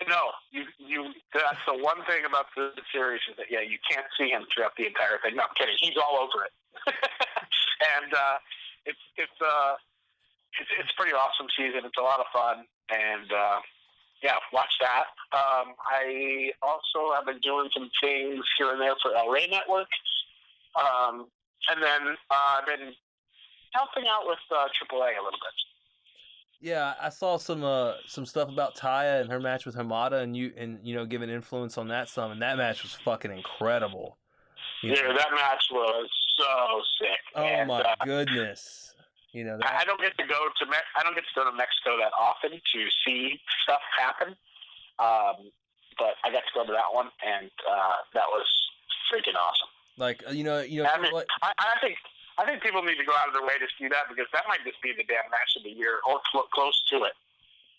No, you. That's the one thing about the series is that you can't see him throughout the entire thing. No, I'm kidding. He's all over it, and it's a pretty awesome season. It's a lot of fun, and watch that. I also have been doing some things here and there for LRH Network, and then I've been helping out with AAA a little bit. Yeah, I saw some stuff about Taya and her match with Hamada, and you giving influence on that some, and that match was fucking incredible. That match was so sick. Oh my goodness! I don't get to go to Mexico that often to see stuff happen, but I got to go to that one, and that was freaking awesome. Like I think people need to go out of their way to see that, because that might just be the damn match of the year, or close to it.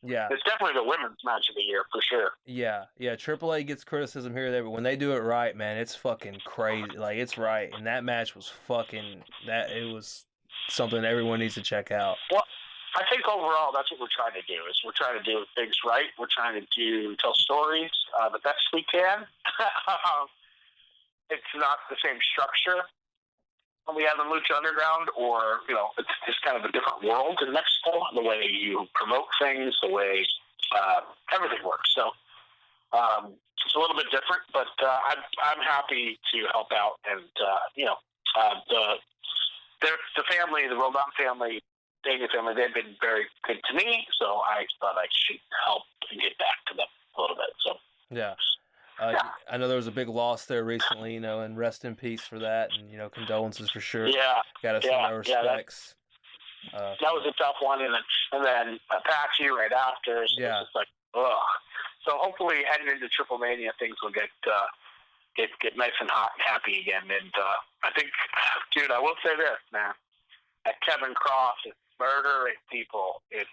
Yeah. It's definitely the women's match of the year, for sure. Yeah. AAA gets criticism here or there, but when they do it right, man, it's fucking crazy. Like, it's right. And that match was it was something everyone needs to check out. Well, I think overall that's what we're trying to do, is we're trying to do things right. We're trying to tell stories the best we can. It's not the same structure we have in Lucha Underground, or, it's just kind of a different world in Mexico, the way you promote things, the way everything works. So it's a little bit different, but I'm happy to help out. And, the family, the Roldan family, Daniel family, they've been very good to me, so I thought I should help and get back to them a little bit. So yeah. I know there was a big loss there recently, and rest in peace for that, and condolences for sure. Yeah, got to send our respects. That was a tough one, and then Apache right after. So yeah, it's just like, ugh. So hopefully, heading into Triple Mania, things will get nice and hot and happy again. And I think, dude, I will say this, man: that Kevin Cross is murdering people in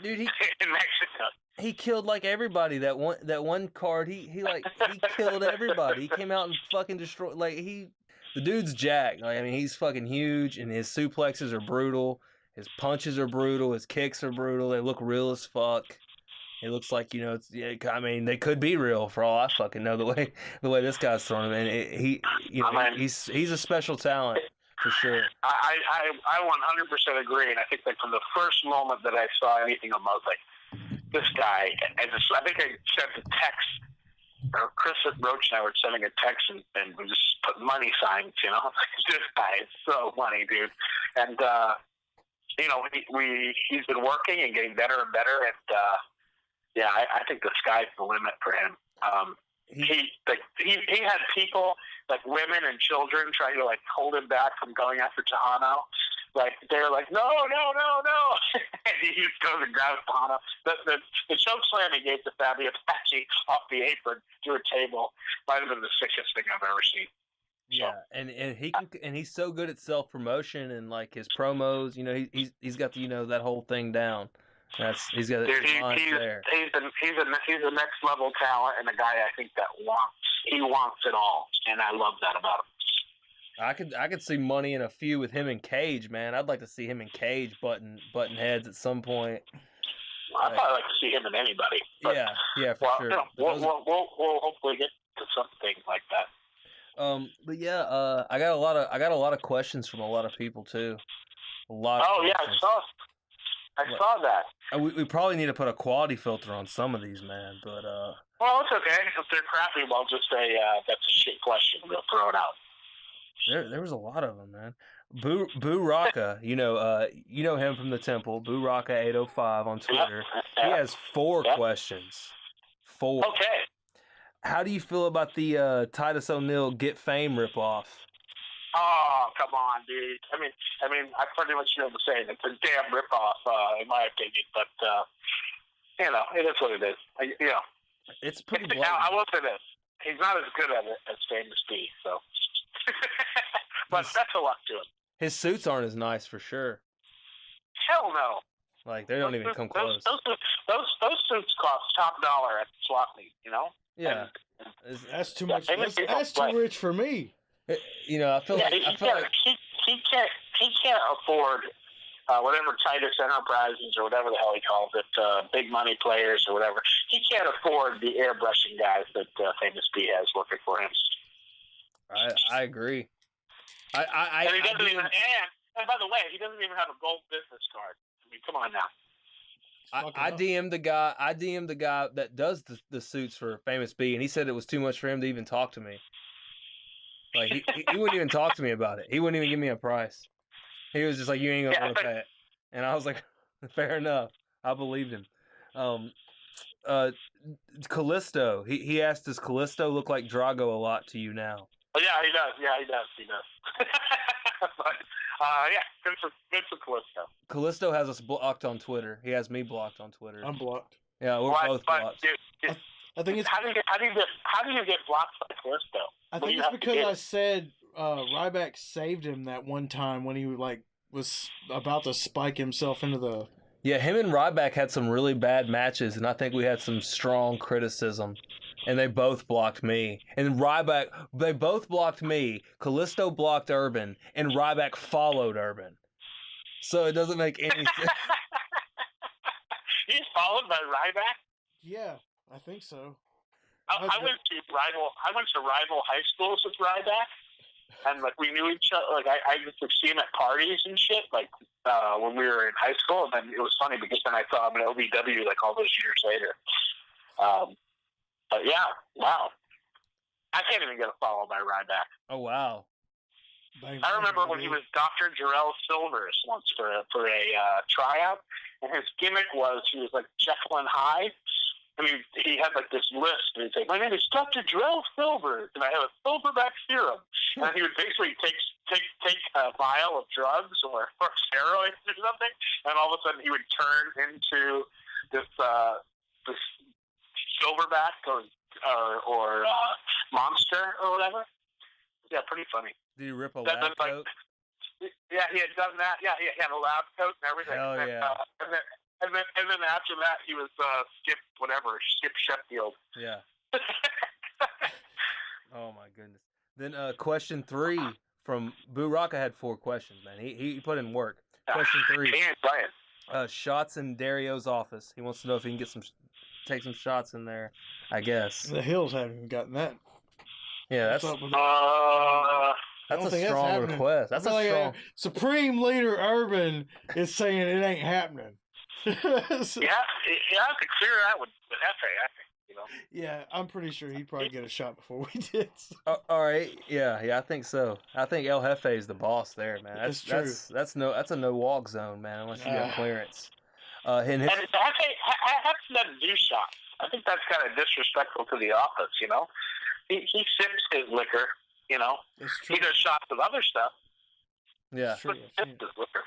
Mexico. He killed like everybody. That one card, he killed everybody. He came out and fucking destroyed. Like, the dude's jacked. Like, I mean, he's fucking huge, and his suplexes are brutal. His punches are brutal. His kicks are brutal. They look real as fuck. It looks like, I mean, they could be real for all I fucking know. The way this guy's throwing them, and he's a special talent for sure. I 100% agree, and I think that from the first moment that I saw anything of him, I was like, this guy, and I think I sent a text, or Chris Roach and I were sending a text, and we just put money signs, this guy is so funny, dude. And, he's been working and getting better and better, and, I think the sky's the limit for him. He had people, like women and children, trying to, like, hold him back from going after Tejano. Like, they're like, no. And he just goes and grabs Tejano. The choke slam he gave to Fabio Apache off the apron through a table might have been the sickest thing I've ever seen. Yeah, and he's so good at self promotion and like his promos. He's got that whole thing down. He's got there. He's a next level talent, and a guy I think that wants it all, and I love that about him. I could see money in a feud with him and Cage, man. I'd like to see him and Cage button heads at some point. I'd probably like to see him and anybody. But, for sure. We'll hopefully get to something like that. I got a lot of questions from a lot of people too. A lot. Oh yeah, I saw that. We probably need to put a quality filter on some of these, man. But well, it's okay. If they're crappy, we'll just say that's a shit question. We'll throw it out. There was a lot of them, man. Boo Raka, you know him from the Temple. Boo Raka 805 on Twitter. He has 4 questions. 4. Okay. How do you feel about the Titus O'Neil Get Fame ripoff? Oh, come on, dude. I mean, I pretty much know the saying. It's a damn ripoff, in my opinion. But it is what it is. It's pretty. I will say this: he's not as good at it as Famous B. So. But that's a lot to him. His suits aren't as nice for sure. Hell no. Like, they don't even come close. Those suits cost top dollar at the swap meet, Yeah. That's too much. That's too rich for me. I feel like he can't afford whatever Titus Enterprises or whatever the hell he calls it, big money players or whatever. he can't afford the airbrushing guys that Famous B has working for him. I agree. And he doesn't even. And by the way, he doesn't even have a gold business card. I mean, come on now. I DM'd the guy. I DM'd the guy that does the suits for Famous B, and he said it was too much for him to even talk to me. Like he wouldn't even talk to me about it. He wouldn't even give me a price. He was just like, "You ain't gonna want to pay it," and I was like, "Fair enough." I believed him. Callisto. He asked, "Does Callisto look like Drago a lot to you now?" Oh, yeah, he does. Yeah, he does. But yeah, good for Callisto. Callisto has us blocked on Twitter. He has me blocked on Twitter. I'm blocked. Yeah, we're both blocked. Dude, I think it's. how do you get blocked by Callisto? I think it's because I said Ryback saved him that one time when he was about to spike himself into the. Yeah, him and Ryback had some really bad matches, and I think we had some strong criticism. And they both blocked me. And Ryback, they both blocked me. Callisto blocked Urban, and Ryback followed Urban. So it doesn't make any sense. He's followed by Ryback? Yeah, I think so. I went to rival high schools with Ryback, and we knew each other. I used to see him at parties and shit, when we were in high school. And then it was funny because then I saw him at OVW all those years later. But yeah, wow. I can't even get a follow by Ryback. Oh, wow. I remember when he was Dr. Jarrell Silvers once for a tryout, and his gimmick was he was like Jekyll and Hyde. I mean, he had this list, and he'd say, "My name is Dr. Jarrell Silvers, and I have a silverback serum." And he would basically take a vial of drugs or steroids or something, and all of a sudden he would turn into this silverback or monster or whatever. Yeah, pretty funny. Did he rip a lab coat? Yeah, he had done that. Yeah, he had a lab coat and everything. Hell yeah. And then after that, he was Skip Sheffield. Yeah. Oh my goodness. Then question 3 from Boo Rocka had 4 questions, man. He put in work. Question 3. He ain't playing. Shots in Dario's office. He wants to know if he can take some shots in there, I guess. The Hills haven't even gotten that. Yeah, that's a strong request. That's a strong. Supreme Leader Urban is saying it ain't happening. Yeah, I could clear that with Hefe, I think. Yeah, I'm pretty sure he'd probably get a shot before we did. All right, yeah, I think so. I think El Jefe is the boss there, man. That's true. That's a no walk zone, man, unless you got clearance. And Hefe doesn't do shots. I think that's kind of disrespectful to the office. He sips his liquor. It's true. He does shots of other stuff. Yeah, it's true. Sips his liquor.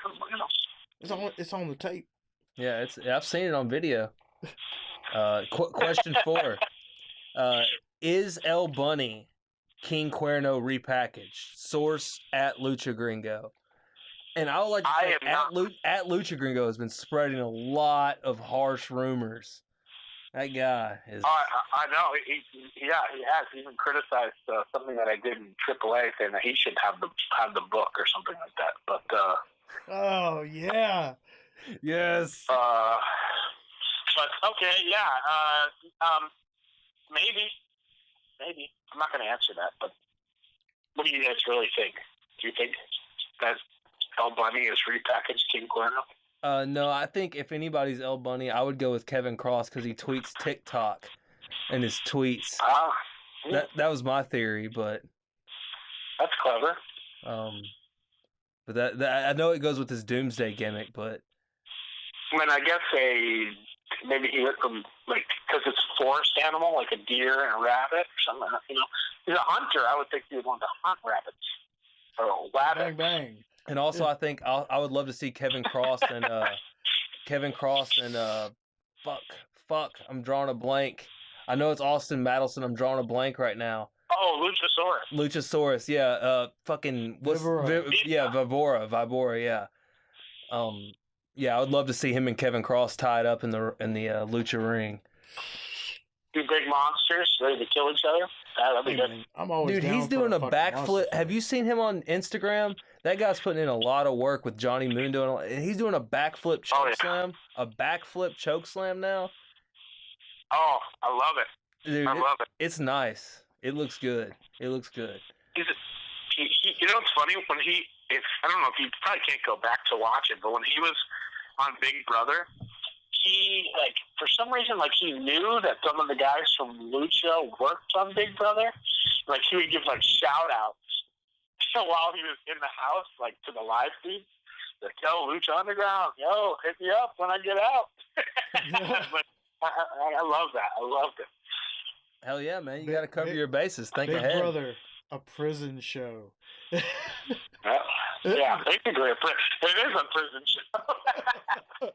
It's on the tape. Yeah, I've seen it on video. Question 4. Is El Bunny King Cuerno repackaged? Source at Lucha Gringo. And I would like to say at Lucha Gringo has been spreading a lot of harsh rumors. That guy is. I know. He has even criticized something that I did in AAA, saying that he should have the book or something like that. But oh yeah. Yes. But okay, yeah. Maybe. I'm not going to answer that. But what do you guys really think? Do you think that El Bunny is repackaged King Cuerno? No, I think if anybody's El Bunny, I would go with Kevin Cross because he tweets TikTok and his tweets. That was my theory, but that's clever. But that I know it goes with his Doomsday gimmick, but I mean, I guess maybe he went from because it's a forest animal like a deer and a rabbit or something. He's a hunter. I would think he would want to hunt rabbits or rabbits. Bang bang. And also, I think I would love to see Kevin Cross and fuck. I'm drawing a blank. I know it's Austin Madelson. I'm drawing a blank right now. Oh, Luchasaurus. Yeah. Vibora. Yeah. Yeah, I would love to see him and Kevin Cross tied up in the Lucha ring. Two big monsters ready to kill each other. That'd be good. I'm always Dude, he's doing a backflip. Have you seen him on Instagram? That guy's putting in a lot of work with Johnny Mundo, and he's doing a backflip choke slam. A backflip choke slam now. Oh, I love it. Dude, I love it. It's nice. It looks good. It looks good. He, you know what's funny? I don't know if you probably can't go back to watch it, but when he was on Big Brother, he, like, for some reason, like, he knew that some of the guys from Lucha worked on Big Brother. Like, he would give, like, shout-outs while he was in the house, like, to the live feed. Like, yo, Lucha Underground, yo, hit me up when I get out. But I love that. I loved it. Hell yeah, man. You got to cover your bases. Think Big ahead. Brother, a prison show. Yeah, basically, it is a prison show.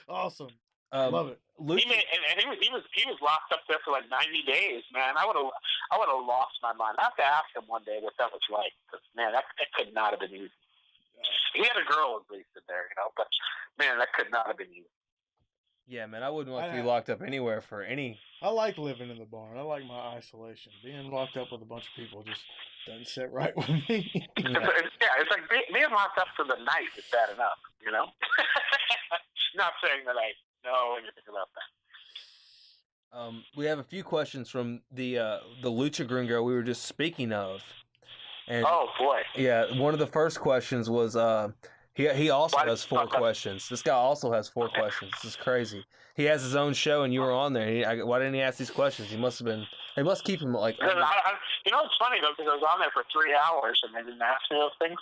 Awesome. Love it. Lucha, He was locked up there for like 90 days, man. I would have lost my mind. I have to ask him one day what that was like. 'Cause, man, that could not have been easy. He had a girl at least in there, you know, but man, that could not have been easy. yeah, man. I wouldn't like to be locked up anywhere for any. I like living in the barn. I like my isolation. Being locked up with a bunch of people just doesn't sit right with me. It's like being locked up for the night is bad enough, you know? Not saying that I know anything about that. We have a few questions from the Lucha Gringo we were just speaking of. And Oh boy. yeah, one of the first questions was he also Why- has 4 questions. This guy also has 4 questions. This is crazy. He has his own show, and you were on there. Why didn't he ask these questions? They must keep him like. You know, it's funny though, because I was on there for 3 hours and they didn't ask me those things.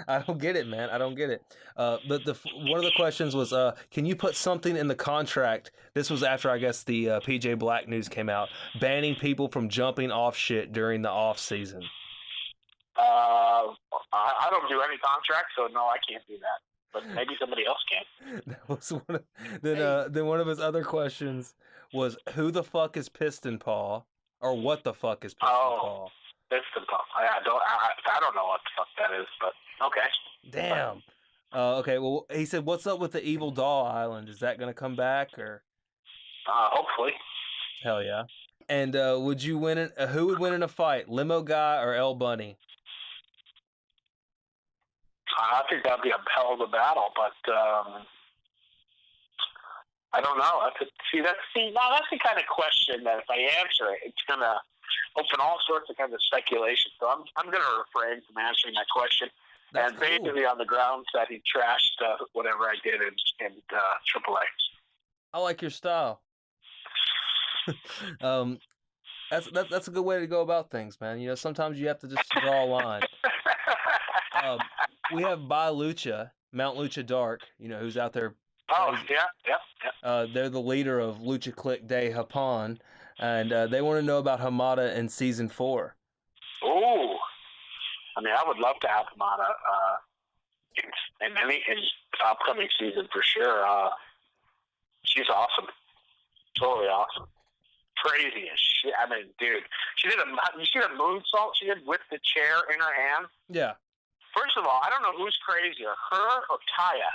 I don't get it, man. I don't get it. But one of the questions was, can you put something in the contract? This was after, I guess, the PJ Black news came out, banning people from jumping off shit during the off season. I don't do any contracts, so no, I can't do that. But maybe somebody else can. That was one of, then one of his other questions was, who the fuck is Piston Paw? Or what the fuck is Piston Paw? Piston Paw. I don't know what the fuck that is, but okay. Damn. Okay, well, he said, what's up with the Evil Doll Island? Is that going to come back, or? Hopefully. Hell yeah. And would you win it? Who would win in a fight, Limo Guy or El Bunny? I think that'd be a hell of a battle, but I don't know. That's the kind of question that if I answer it, it's gonna open all sorts of kinds of speculation. So I'm gonna refrain from answering that question. That's and basically on the grounds that he trashed whatever I did in AAA. I like your style. That's a good way to go about things, man. You know, sometimes you have to just draw a line. We have By Lucha, Mount Lucha Dark, you know, who's out there. Oh, yeah. They're the leader of Lucha Clique de Japón, and they want to know about Hamada in Season 4. Ooh. I mean, I would love to have Hamada in upcoming season for sure. She's awesome. Totally awesome. Crazy as shit. I mean, dude, you see the moonsault she did with the chair in her hand? Yeah. First of all, I don't know who's crazier, her or Taya.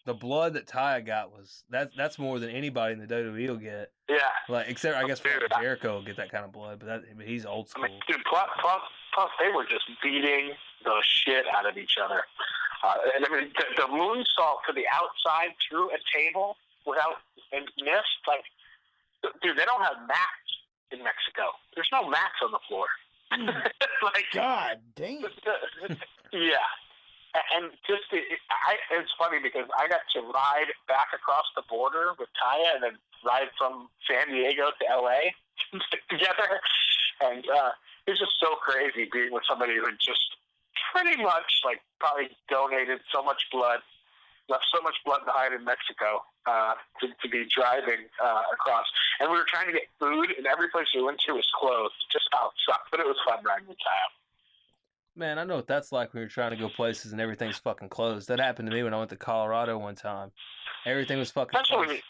The blood that Taya got that's more than anybody in the WWE will get. Yeah. Like, except I guess Jericho will get that kind of blood, but he's old school. I mean, dude, plus they were just beating the shit out of each other. And I mean, the moonsault to the outside through a table without and missed, like, dude, they don't have mats in Mexico. There's no mats on the floor. Like, God damn. Yeah. And it's funny because I got to ride back across the border with Taya and then ride from San Diego to LA together. And it's just so crazy being with somebody who just pretty much like probably donated so much blood, left so much blood behind in Mexico to be driving across. And we were trying to get food, and every place we went to was closed. Just how it sucked. But it was fun riding with Taya. Man, I know what that's like when you're trying to go places and everything's fucking closed. That happened to me when I went to Colorado one time. Everything was fucking closed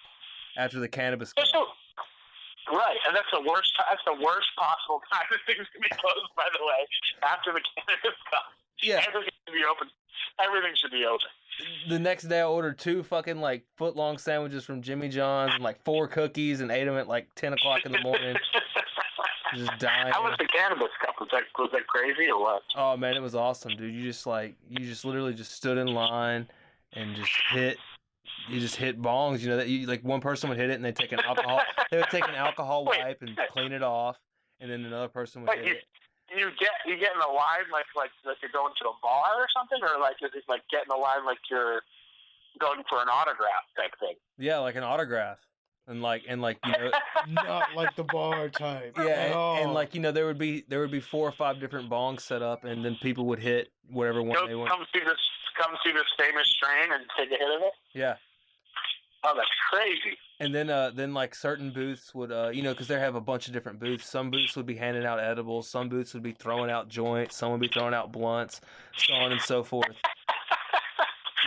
after the cannabis. Right, and that's the worst. That's the worst possible time for things to be closed. By the way, after the cannabis comes, yeah, everything should be open. Everything should be open. The next day, I ordered 2 fucking like foot-long sandwiches from Jimmy John's and like 4 cookies and ate them at like 10 o'clock in the morning. Just dying. How was the cannabis cup? Was that crazy or what? Oh man, it was awesome, dude. You just literally just stood in line and just hit you just hit bongs. You know that you like one person would hit it and they take an alcohol wipe and clean it off, and then another person would hit it. You get in a line like you're going to a bar or something, or like is it like get in a line like you're going for an autograph type thing? Yeah, like an autograph, and like not like the bar type. Yeah, and like there would be 4 or 5 different bongs set up, and then people would hit whatever one they want. Come see this famous strain and take a hit of it. Yeah. Oh, that's crazy. And then like certain booths would because they have a bunch of different booths. Some booths would be handing out edibles. Some booths would be throwing out joints. Some would be throwing out blunts, so on and so forth.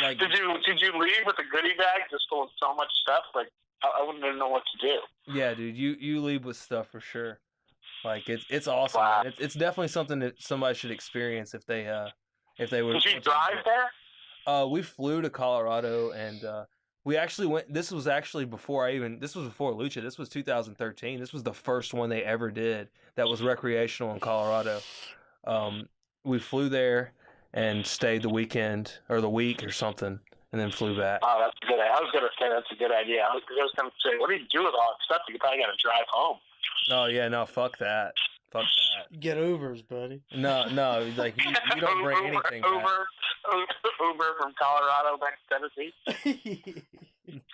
Like, did you leave with a goodie bag just full of so much stuff? Like I wouldn't even know what to do. Yeah, dude, you leave with stuff for sure. Like it's awesome. Wow. It's definitely something that somebody should experience if they were. Did you drive there? We flew to Colorado and we actually went. This was actually before Lucha. This was 2013. This was the first one they ever did that was recreational in Colorado. We flew there and stayed the weekend or the week or something, and then flew back. Oh, that's good. I was gonna say that's a good idea. I was gonna say, what do you do with all that stuff? You probably got to drive home. Oh yeah, no, fuck that. Fuck that. Get Ubers, buddy. No, like you don't bring anything back. Uber from Colorado back to Tennessee.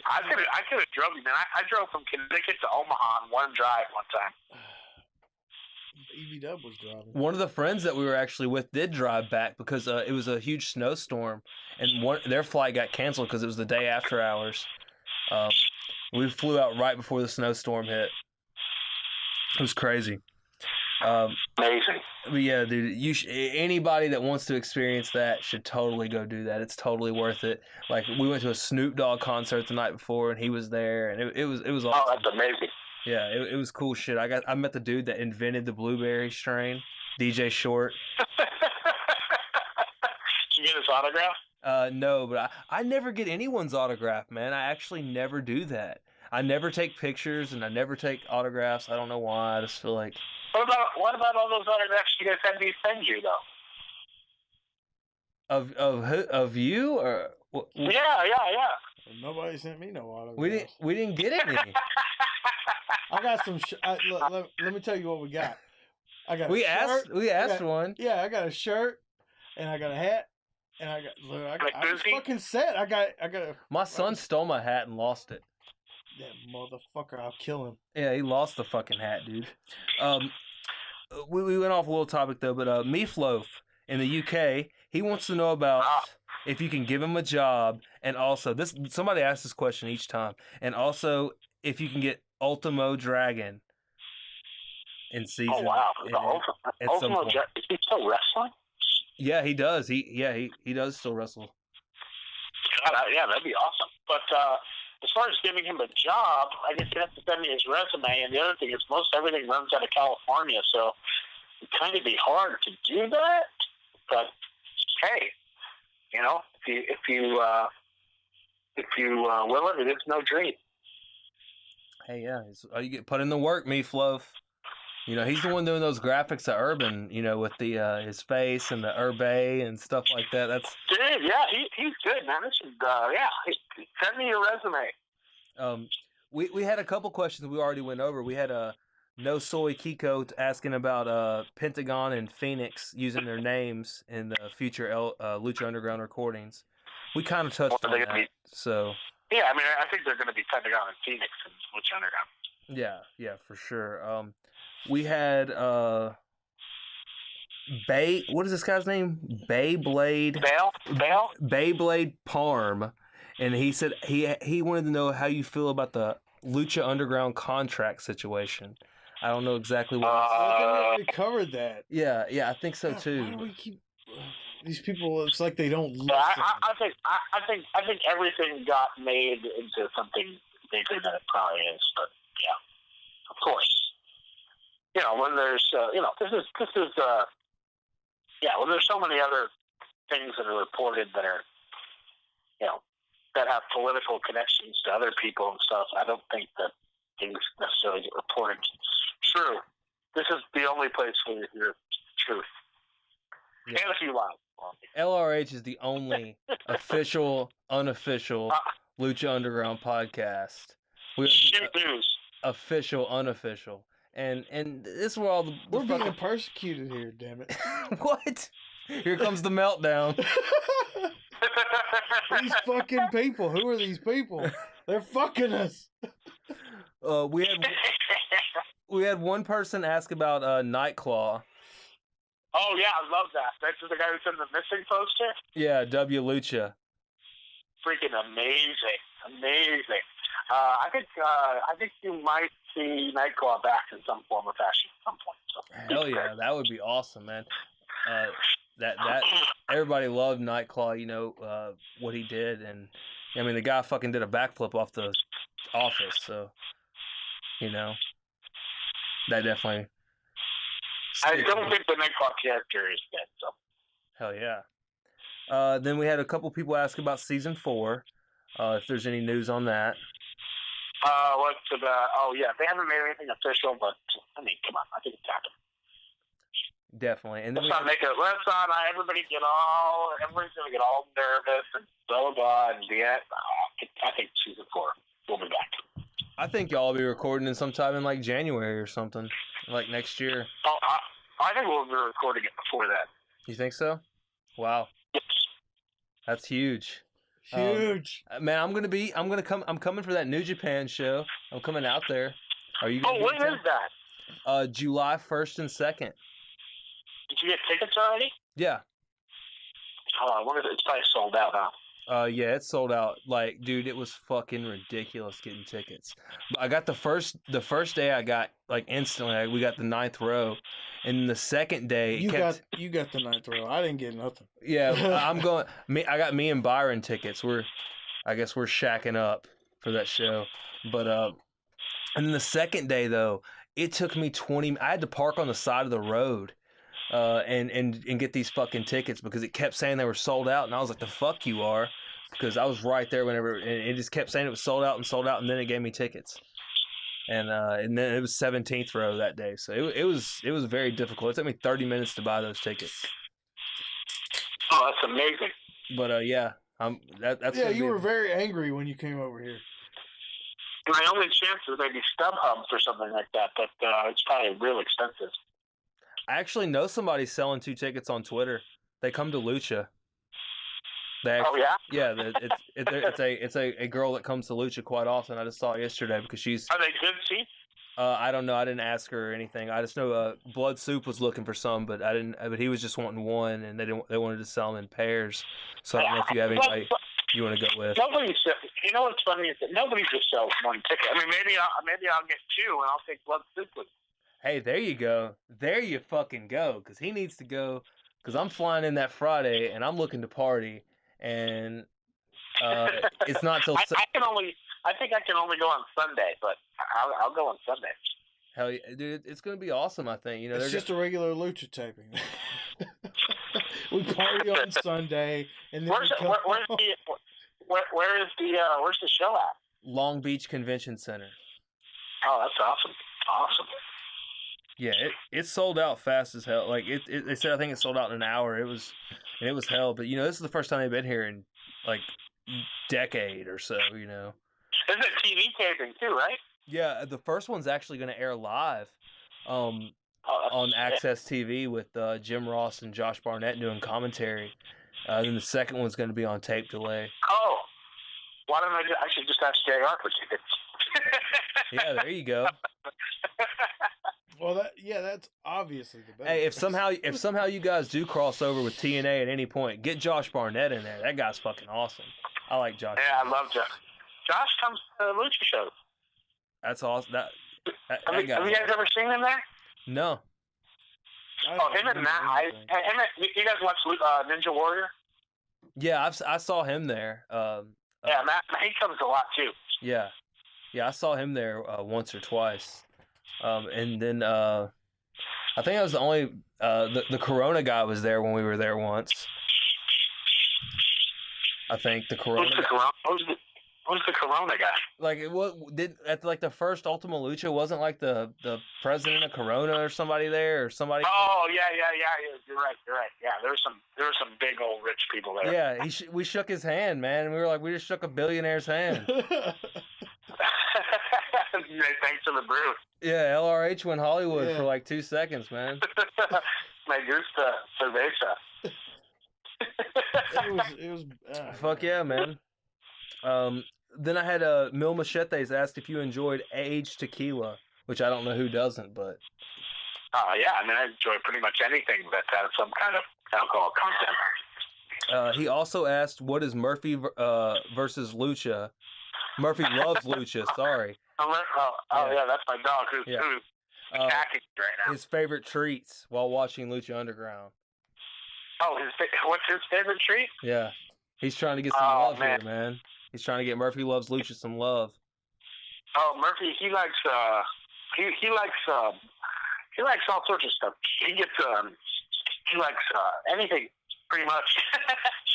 I could have drove you, man. I drove from Connecticut to Omaha on one drive one time. EV-Dub was driving. One of the friends that we were actually with did drive back because it was a huge snowstorm, and their flight got canceled because it was the day after ours. We flew out right before the snowstorm hit. It was crazy. Amazing. But yeah, dude, anybody that wants to experience that should totally go do that. It's totally worth it. Like we went to a Snoop Dogg concert the night before, and he was there, and it was awesome. Oh, that's amazing. Yeah, it was cool shit. I met the dude that invented the blueberry strain, DJ Short. Did you get his autograph? No, but I never get anyone's autograph, man. I actually never do that. I never take pictures and I never take autographs. I don't know why. I just feel like. What about all those autographs you guys had me send you though? Of you or? Yeah. Nobody sent me no autographs. We didn't get any. I got some. Let me tell you what we got. We asked one. Yeah, I got a shirt, and I got a hat, and I was fucking set. I got My son stole my hat and lost it. That motherfucker! I'll kill him. Yeah, he lost the fucking hat, dude. We went off a little topic though, but Meatloaf in the UK, he wants to know about if you can give him a job, and also somebody asks this question each time, and also if you can get Ultimo Dragon in season. Oh wow! At some point. Is he still wrestling? Yeah, he does. He does still wrestle. God, yeah, that'd be awesome. But as far as giving him a job, I guess you have to send me his resume. And the other thing is, most everything runs out of California, so it'd kind of be hard to do that. But hey, if you will it, it is no dream. Hey, yeah, you get put in the work, Meatloaf. He's the one doing those graphics at Urban, with the his face and the Urbe and stuff like that. That's dude, yeah, he's good, man. This is send me your resume. We had a couple questions we already went over. We had No Soy Kiko asking about Pentagon and Phoenix using their names in the future Lucha Underground recordings. We kind of touched on that. So yeah, I mean, I think they're going to be Pentagon and Phoenix and Lucha Underground. Yeah, for sure. We had what is this guy's name? Beyblade Parm, and he said he wanted to know how you feel about the Lucha Underground contract situation. I don't know exactly what. I think we already covered that. Yeah, I think so too. Why do we keep these people? It's like they don't listen. I think everything got made into something bigger than it probably is. But yeah, of course. When there's, when there's so many other things that are reported that are, that have political connections to other people and stuff, I don't think that things necessarily get reported true. This is the only place where you hear truth. Yeah. And a few lies. LRH is the only official, unofficial Lucha Underground podcast. We Shoot news. official, unofficial, and this is where all the We're being fucking... persecuted here, damn it. What? Here comes the meltdown. These fucking people. Who are these people? They're fucking us. We had one person ask about Nightclaw. Oh yeah, I love that. That's the guy who's in the missing poster. Yeah, W Lucha. Freaking amazing. I think you might see Nightclaw back in some form or fashion at some point. So. Hell yeah, that would be awesome, man. That everybody loved Nightclaw. You know what he did, and I mean the guy fucking did a backflip off the office. So you know that definitely. I don't think the Nightclaw character is dead. So. Hell yeah. Then we had a couple people ask about season 4. If there's any news on that. What's about? Oh yeah, they haven't made anything official, but I mean, come on, I think it's happened. Definitely, and then everybody's gonna get all nervous and blah blah blah, and yet I think season 4 will be back. I think y'all will be recording in sometime in like January or something, like next year. Oh, I think we'll be recording it before that. You think so? Wow. Yes. That's huge. Huge. Man, I'm coming for that New Japan show. I'm coming out there. Are you? Oh, when is that? July 1st and 2nd. Did you get tickets already? Yeah. When is it? It's probably sold out, huh? Yeah, it's sold out. Like, dude, it was fucking ridiculous getting tickets. I got the first day I got like instantly. We got the 9th row, and the second day you got the 9th row. I didn't get nothing. Yeah, I'm going. I got me and Byron tickets. I guess we're shacking up for that show. But and then the second day though, it took me 20. I had to park on the side of the road. And get these fucking tickets because it kept saying they were sold out, and I was like, "The fuck you are," because I was right there whenever, and it just kept saying it was sold out, and then it gave me tickets, and then it was 17th row that day, so it was very difficult. It took me 30 minutes to buy those tickets. Oh, that's amazing. But yeah, that's yeah. You were very angry when you came over here. My only chance is maybe StubHub or something like that, but it's probably real expensive. I actually know somebody selling 2 tickets on Twitter. They come to Lucha. Oh yeah. Yeah, it's a girl that comes to Lucha quite often. I just saw it yesterday because she's. Are they good seats? I don't know. I didn't ask her or anything. I just know Blood Soup was looking for some, but I didn't. But he was just wanting one, and they wanted to sell them in pairs. So I don't know if you have anybody you want to go with. Nobody. You know what's funny is that nobody just sells one ticket. I mean, maybe I'll get 2, and I'll take Blood Soup with. Hey, there you go. There you fucking go. Because he needs to go. Because I'm flying in that Friday, and I'm looking to party, and it's not till. I think I can only go on Sunday, but I'll go on Sunday. Hell yeah, dude! It's gonna be awesome. I think it's just a regular Lucha taping. We party on Sunday, and then where's the show at? Long Beach Convention Center. Oh, that's awesome! Awesome. Yeah, it sold out fast as hell. Like they said, I think it sold out in an hour. It was hell. But you know, this is the first time they've been here in like decade or so. You know, this is a TV taping too, right? Yeah, the first one's actually going to air live, on Access TV with Jim Ross and Josh Barnett doing commentary. Then the second one's going to be on tape delay. Oh, why don't I should just ask JR for tickets? Yeah, there you go. Well, that's obviously the best. Hey, if somehow you guys do cross over with TNA at any point, get Josh Barnett in there. That guy's fucking awesome. I like Josh. Yeah, I love Josh. Josh comes to Lucha shows. That's awesome. Have you guys ever seen him there? No. Him and Matt. You guys watch Ninja Warrior? Yeah, I saw him there. Yeah, Matt. He comes a lot too. Yeah, I saw him there once or twice. And then I think I was the only the Corona guy was there when we were there once. I think the Corona. Who's the Corona guy? Like what did at like the first Ultima Lucha wasn't like the president of Corona or somebody there or somebody? Oh yeah. You're right. Yeah, there were some big old rich people there. Yeah, we shook his hand, man. And we were like, we just shook a billionaire's hand. Thanks to the brew. Yeah, LRH went Hollywood for like 2 seconds, man. Me gusta cerveza. It was. Fuck yeah, man. Then I had Mil Machetes asked if you enjoyed aged tequila, which I don't know who doesn't, but. Yeah, I mean, I enjoy pretty much anything that has some kind of alcohol content. He also asked, what is Murphy versus Lucha? Murphy loves Lucha, sorry. Yeah, that's my dog who's attacking right now. His favorite treats while watching Lucha Underground. Oh, what's his favorite treat? Yeah. He's trying to get some love here, man. He's trying to get Murphy Loves Lucha some love. Oh, Murphy, he likes he likes all sorts of stuff. He likes anything pretty much.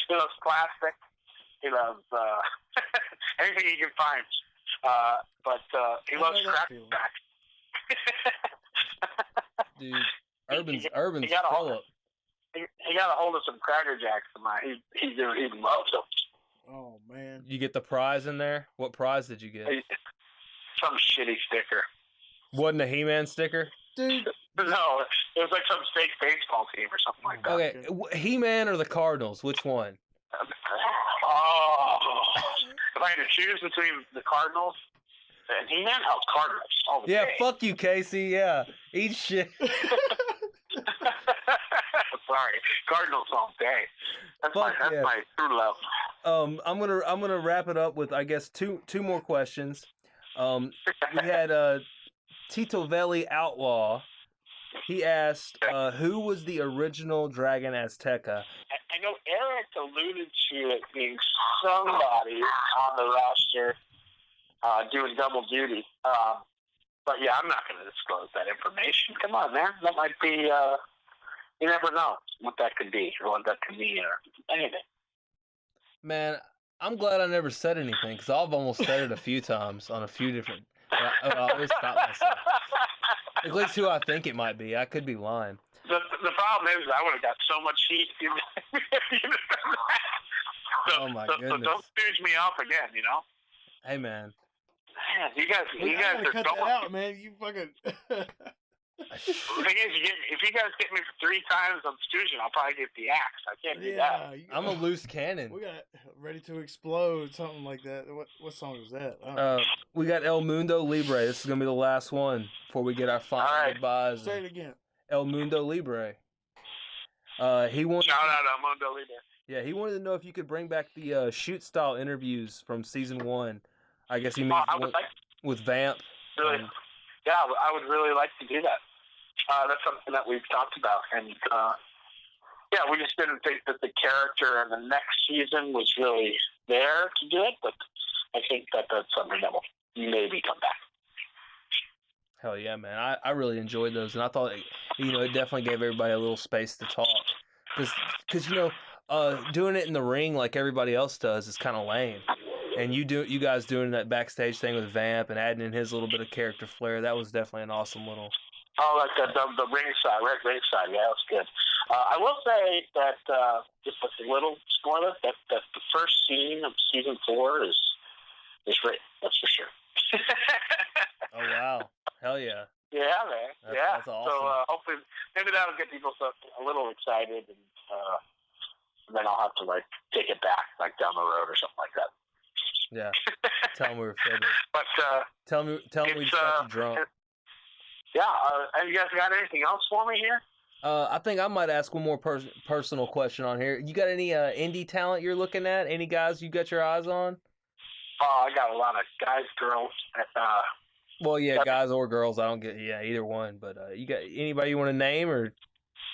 He loves plastic. He loves anything he can find. But he loves Cracker Jack. Dude, Urban's Philip. He got a hold of some Cracker Jacks. He loves them. Oh man! You get the prize in there? What prize did you get? Some shitty sticker. Wasn't a He-Man sticker? Dude. No, it was like some fake baseball team or something like that. Okay, He-Man or the Cardinals? Which one? Oh, if I had to choose between the Cardinals and He-Man, Cardinals all the day. Yeah, fuck you, Casey. Yeah, eat shit. Sorry, Cardinals all day. That's my true love. I'm gonna wrap it up with I guess two more questions. We had Tito Velli Outlaw. He asked, who was the original Dragon Azteca? I know Eric alluded to it being somebody on the roster doing double duty. But yeah, I'm not going to disclose that information. Come on, man. That might be, you never know what that could be or what that could mean or anything. Man, I'm glad I never said anything because I've almost said it a few times on a few different. I always stop myself. At least who I think it might be. I could be lying. The problem is I would have got so much heat if you done that. Oh my goodness. So don't stooge me off again, you know? Hey, man. Man, you guys are cut that out, man. You fucking. The thing is, if you guys get me for 3 times on stooging, I'll probably get the axe. I can't do that. I'm a loose cannon. We got Ready to Explode, something like that. What song was that? We got El Mundo Libre. This is gonna be the last one before we get our final goodbyes. Say it again. El Mundo Libre. He wanted shout out El Mundo Libre. Yeah, he wanted to know if you could bring back the shoot style interviews from season 1. I guess he means with Vamp. Really? Yeah, I would really like to do that. That's something that we've talked about, and yeah, we just didn't think that the character in the next season was really there to do it, but I think that that's something that will maybe come back. Hell yeah, man! I really enjoyed those, and I thought it definitely gave everybody a little space to talk, because doing it in the ring like everybody else does is kind of lame. And you guys doing that backstage thing with Vamp and adding in his little bit of character flair, that was definitely an awesome little. Oh, like the ringside, right? Ringside, yeah, that was good. I will say that just a little spoiler that the first scene of season 4 is great. That's for sure. Oh wow! Hell yeah! Yeah, man. That's awesome. So hopefully, maybe that'll get people a little excited, and then I'll have to take it back down the road or something like that. Yeah. Tell them we were fibbing. But tell them we just got you drunk. Yeah. Have you guys got anything else for me here? I think I might ask one more personal question on here. You got any indie talent you're looking at? Any guys you got your eyes on? Oh, I got a lot of guys, girls. Well, yeah, guys or girls. I don't get either one. But you got anybody you want to name, or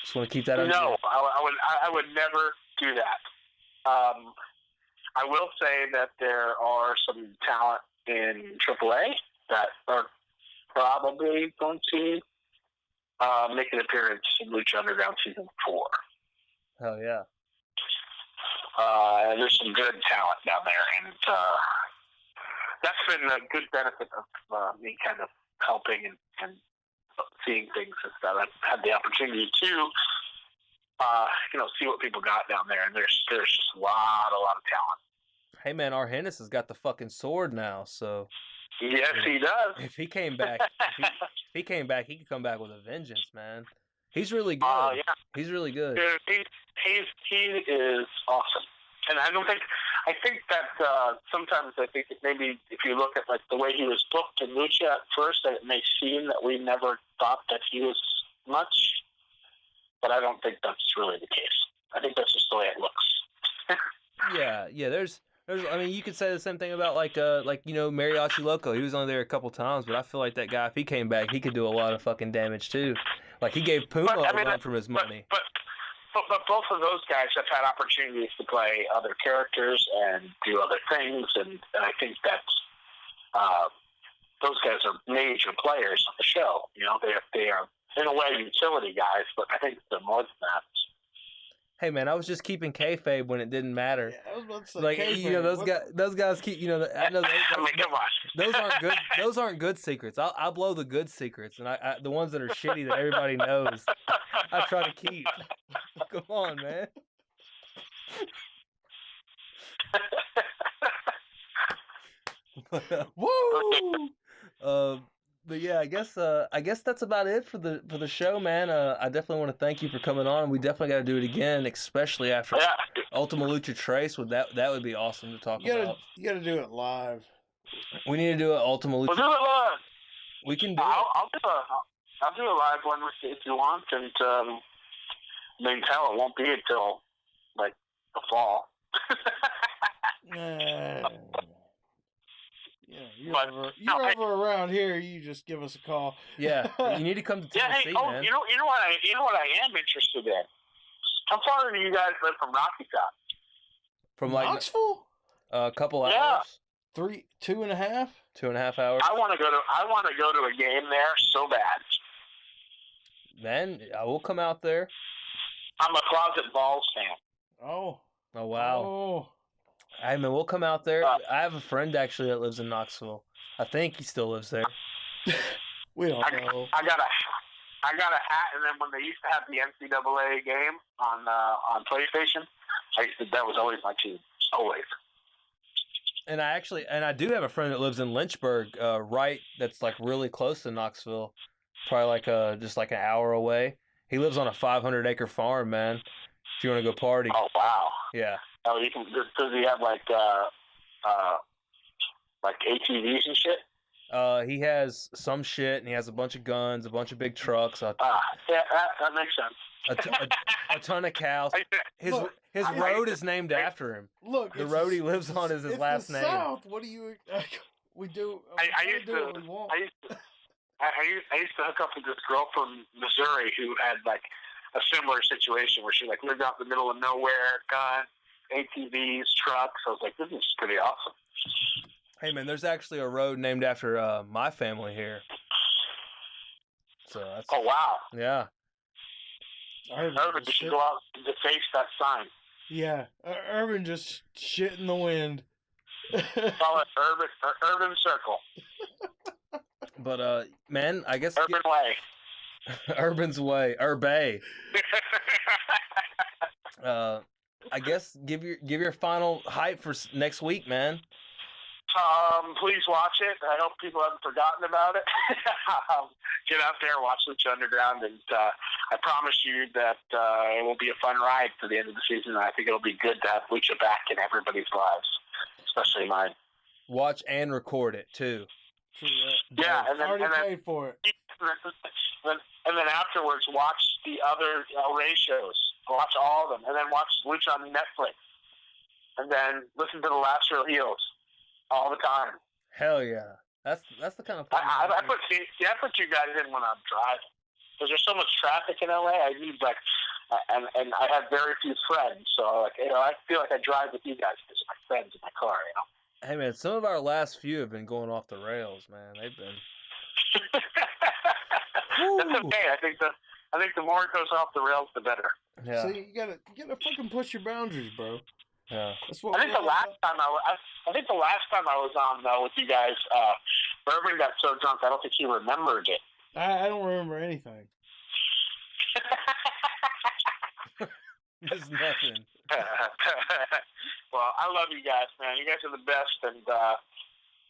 just want to keep that? No, I would never do that. I will say that there are some talent in AAA that are probably going to make an appearance in Lucha Underground Season 4. Hell yeah. There's some good talent down there, and that's been a good benefit of me kind of helping and seeing things and stuff. I've had the opportunity to, see what people got down there, and there's just a lot of talent. Hey man, Arhennis has got the fucking sword now, so Yes, he does. if he came back, he could come back with a vengeance, man. He's really good. Yeah. He's really good. Dude, he is awesome. And I think that sometimes I think that maybe if you look at like the way he was booked in Lucha at first, that it may seem that we never thought that he was much, but I don't think that's really the case. I think that's just the way it looks. Yeah. There's. I mean, you could say the same thing about Mariachi Loco. He was only there a couple times, but I feel like that guy, if he came back, he could do a lot of fucking damage too. Like he gave Puma a run from his money. But both of those guys have had opportunities to play other characters and do other things, and I think that those guys are major players on the show. They are in a way utility guys, but I think they're more than that. Hey man, I was just keeping kayfabe when it didn't matter. Yeah, I was about to say kayfabe. Those guys keep. I know Come on. those aren't good. Those aren't good secrets. I'll blow the good secrets, and I the ones that are shitty that everybody knows, I try to keep. Come on, man. Woo! But yeah, I guess that's about it for the show, man. I definitely want to thank you for coming on. We definitely got to do it again, especially after Ultima Lucha Trace. That would be awesome to talk about. You got to do it live. We need to do an Ultima Lucha. We'll do it live. We can do I'll do a live one if you want, and it won't be until like the fall. Yeah, you're over around here. You just give us a call. Yeah, you need to come to Tennessee, man. You know what I am interested in. How far do you guys live from Rocky Top? From like Knoxville? A couple hours. Yeah. 2.5? 2.5 hours. I want to go to a game there so bad. Man, I will come out there. I'm a closet Balls fan. Oh wow. Oh. Hey man, we'll come out there. I have a friend actually that lives in Knoxville. I think he still lives there. We don't know. I got a hat, and then when they used to have the NCAA game on PlayStation, that was always my team. Always. And I do have a friend that lives in Lynchburg, right? That's like really close to Knoxville, probably like just like an hour away. He lives on a 500-acre farm, man. If you want to go party. Oh wow. Yeah. Oh, does he have like ATVs and shit? He has some shit, and he has a bunch of guns, a bunch of big trucks. Yeah, that makes sense. A ton of cows. His road is named after him. Look, the road he lives on is his last name. South. What do you? We do. I used to hook up with this girl from Missouri who had like a similar situation where she like lived out in the middle of nowhere, got ATVs, trucks. I was like, this is pretty awesome. Hey man, there's actually a road named after my family here. So that's. Oh wow. Yeah. Urban should go out to face that sign. Yeah, Urban just shit in the wind. Call it Urban Circle. But man, I guess Urban Way. Urban's Way, Urbay. I guess give your final hype for next week, man. Please watch it. I hope people haven't forgotten about it. Get out there, watch Lucha Underground, and I promise you that it will be a fun ride to the end of the season. And I think it'll be good to have Lucha back in everybody's lives, especially mine. Watch and record it too. Yeah, and then paid for it. And then afterwards, watch the other LRH shows. Watch all of them, and then watch Lucha on Netflix, and then listen to the Last Real Heels all the time. Hell yeah, that's the kind of. I put you guys in when I'm driving because there's so much traffic in LA. I need and I have very few friends, so I feel like I drive with you guys because of my friends in my car. Hey man, some of our last few have been going off the rails, man. They've been. That's okay. I think the more it goes off the rails, the better. Yeah. So you gotta fucking push your boundaries, bro. Yeah. That's what I think the last time I was on with you guys, Bourbon got so drunk I don't think he remembered it. I don't remember anything. There's nothing. Well, I love you guys, man. You guys are the best, and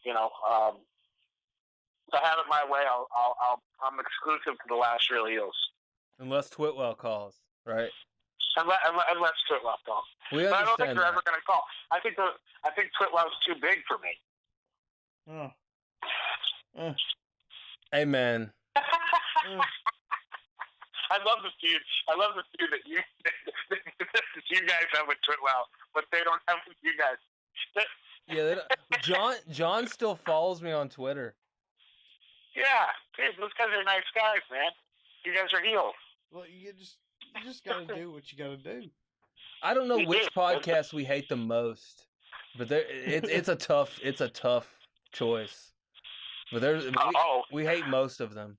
you know, if I have it my way, I'm exclusive to the Last Real Heels. Unless Twitwell calls, right? Unless Twitwell calls. We But I don't think understand they're that. ever going to call. I think Twitwell's too big for me. Oh. Hey, man. I love the feud. That you you guys have with Twitwell, but they don't have with you guys. Yeah, John still follows me on Twitter. Yeah, dude, those guys are nice guys, man. You guys are heels. Well, you just gotta do what you gotta do. I don't know which podcast we hate the most, but it's a tough choice. But we hate most of them.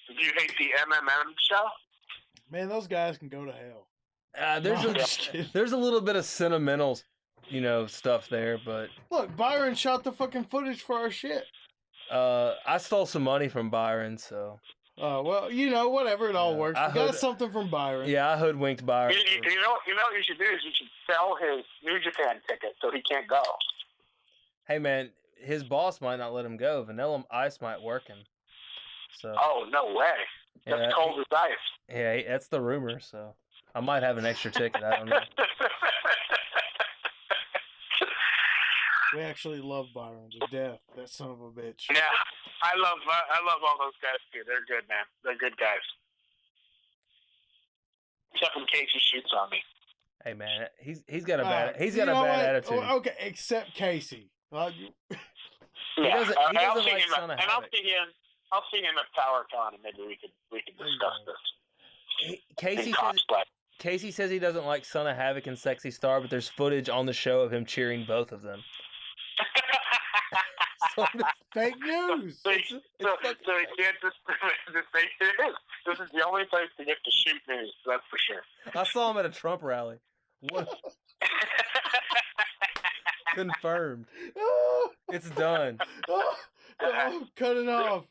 Do you hate the MMM show? Man, those guys can go to hell. There's a little bit of sentimental, stuff there, but look, Byron shot the fucking footage for our shit. I stole some money from Byron, so. Oh well, whatever, it all works. We got something from Byron. Yeah, I hoodwinked Byron. You know what you should do is you should sell his New Japan ticket so he can't go. Hey man, his boss might not let him go. Vanilla Ice might work him. So. Oh no way! That's cold as ice. Yeah, that's the rumor. So I might have an extra ticket. I don't know. We actually love Byron to death. That son of a bitch. Yeah, I love all those guys too. They're good, man. They're good guys. Except when Casey shoots on me. Hey man, he's got a bad attitude. Oh, okay, except Casey. He doesn't like Son of Havoc. I'll see him at PowerCon, and maybe we could discuss this. Casey says he doesn't like Son of Havoc and Sexy Star, but there's footage on the show of him cheering both of them. Fake news. So he can't just say it is. This is the only place to get to shoot news, that's for sure. I saw him at a Trump rally. What? Confirmed. It's done. Cut it off.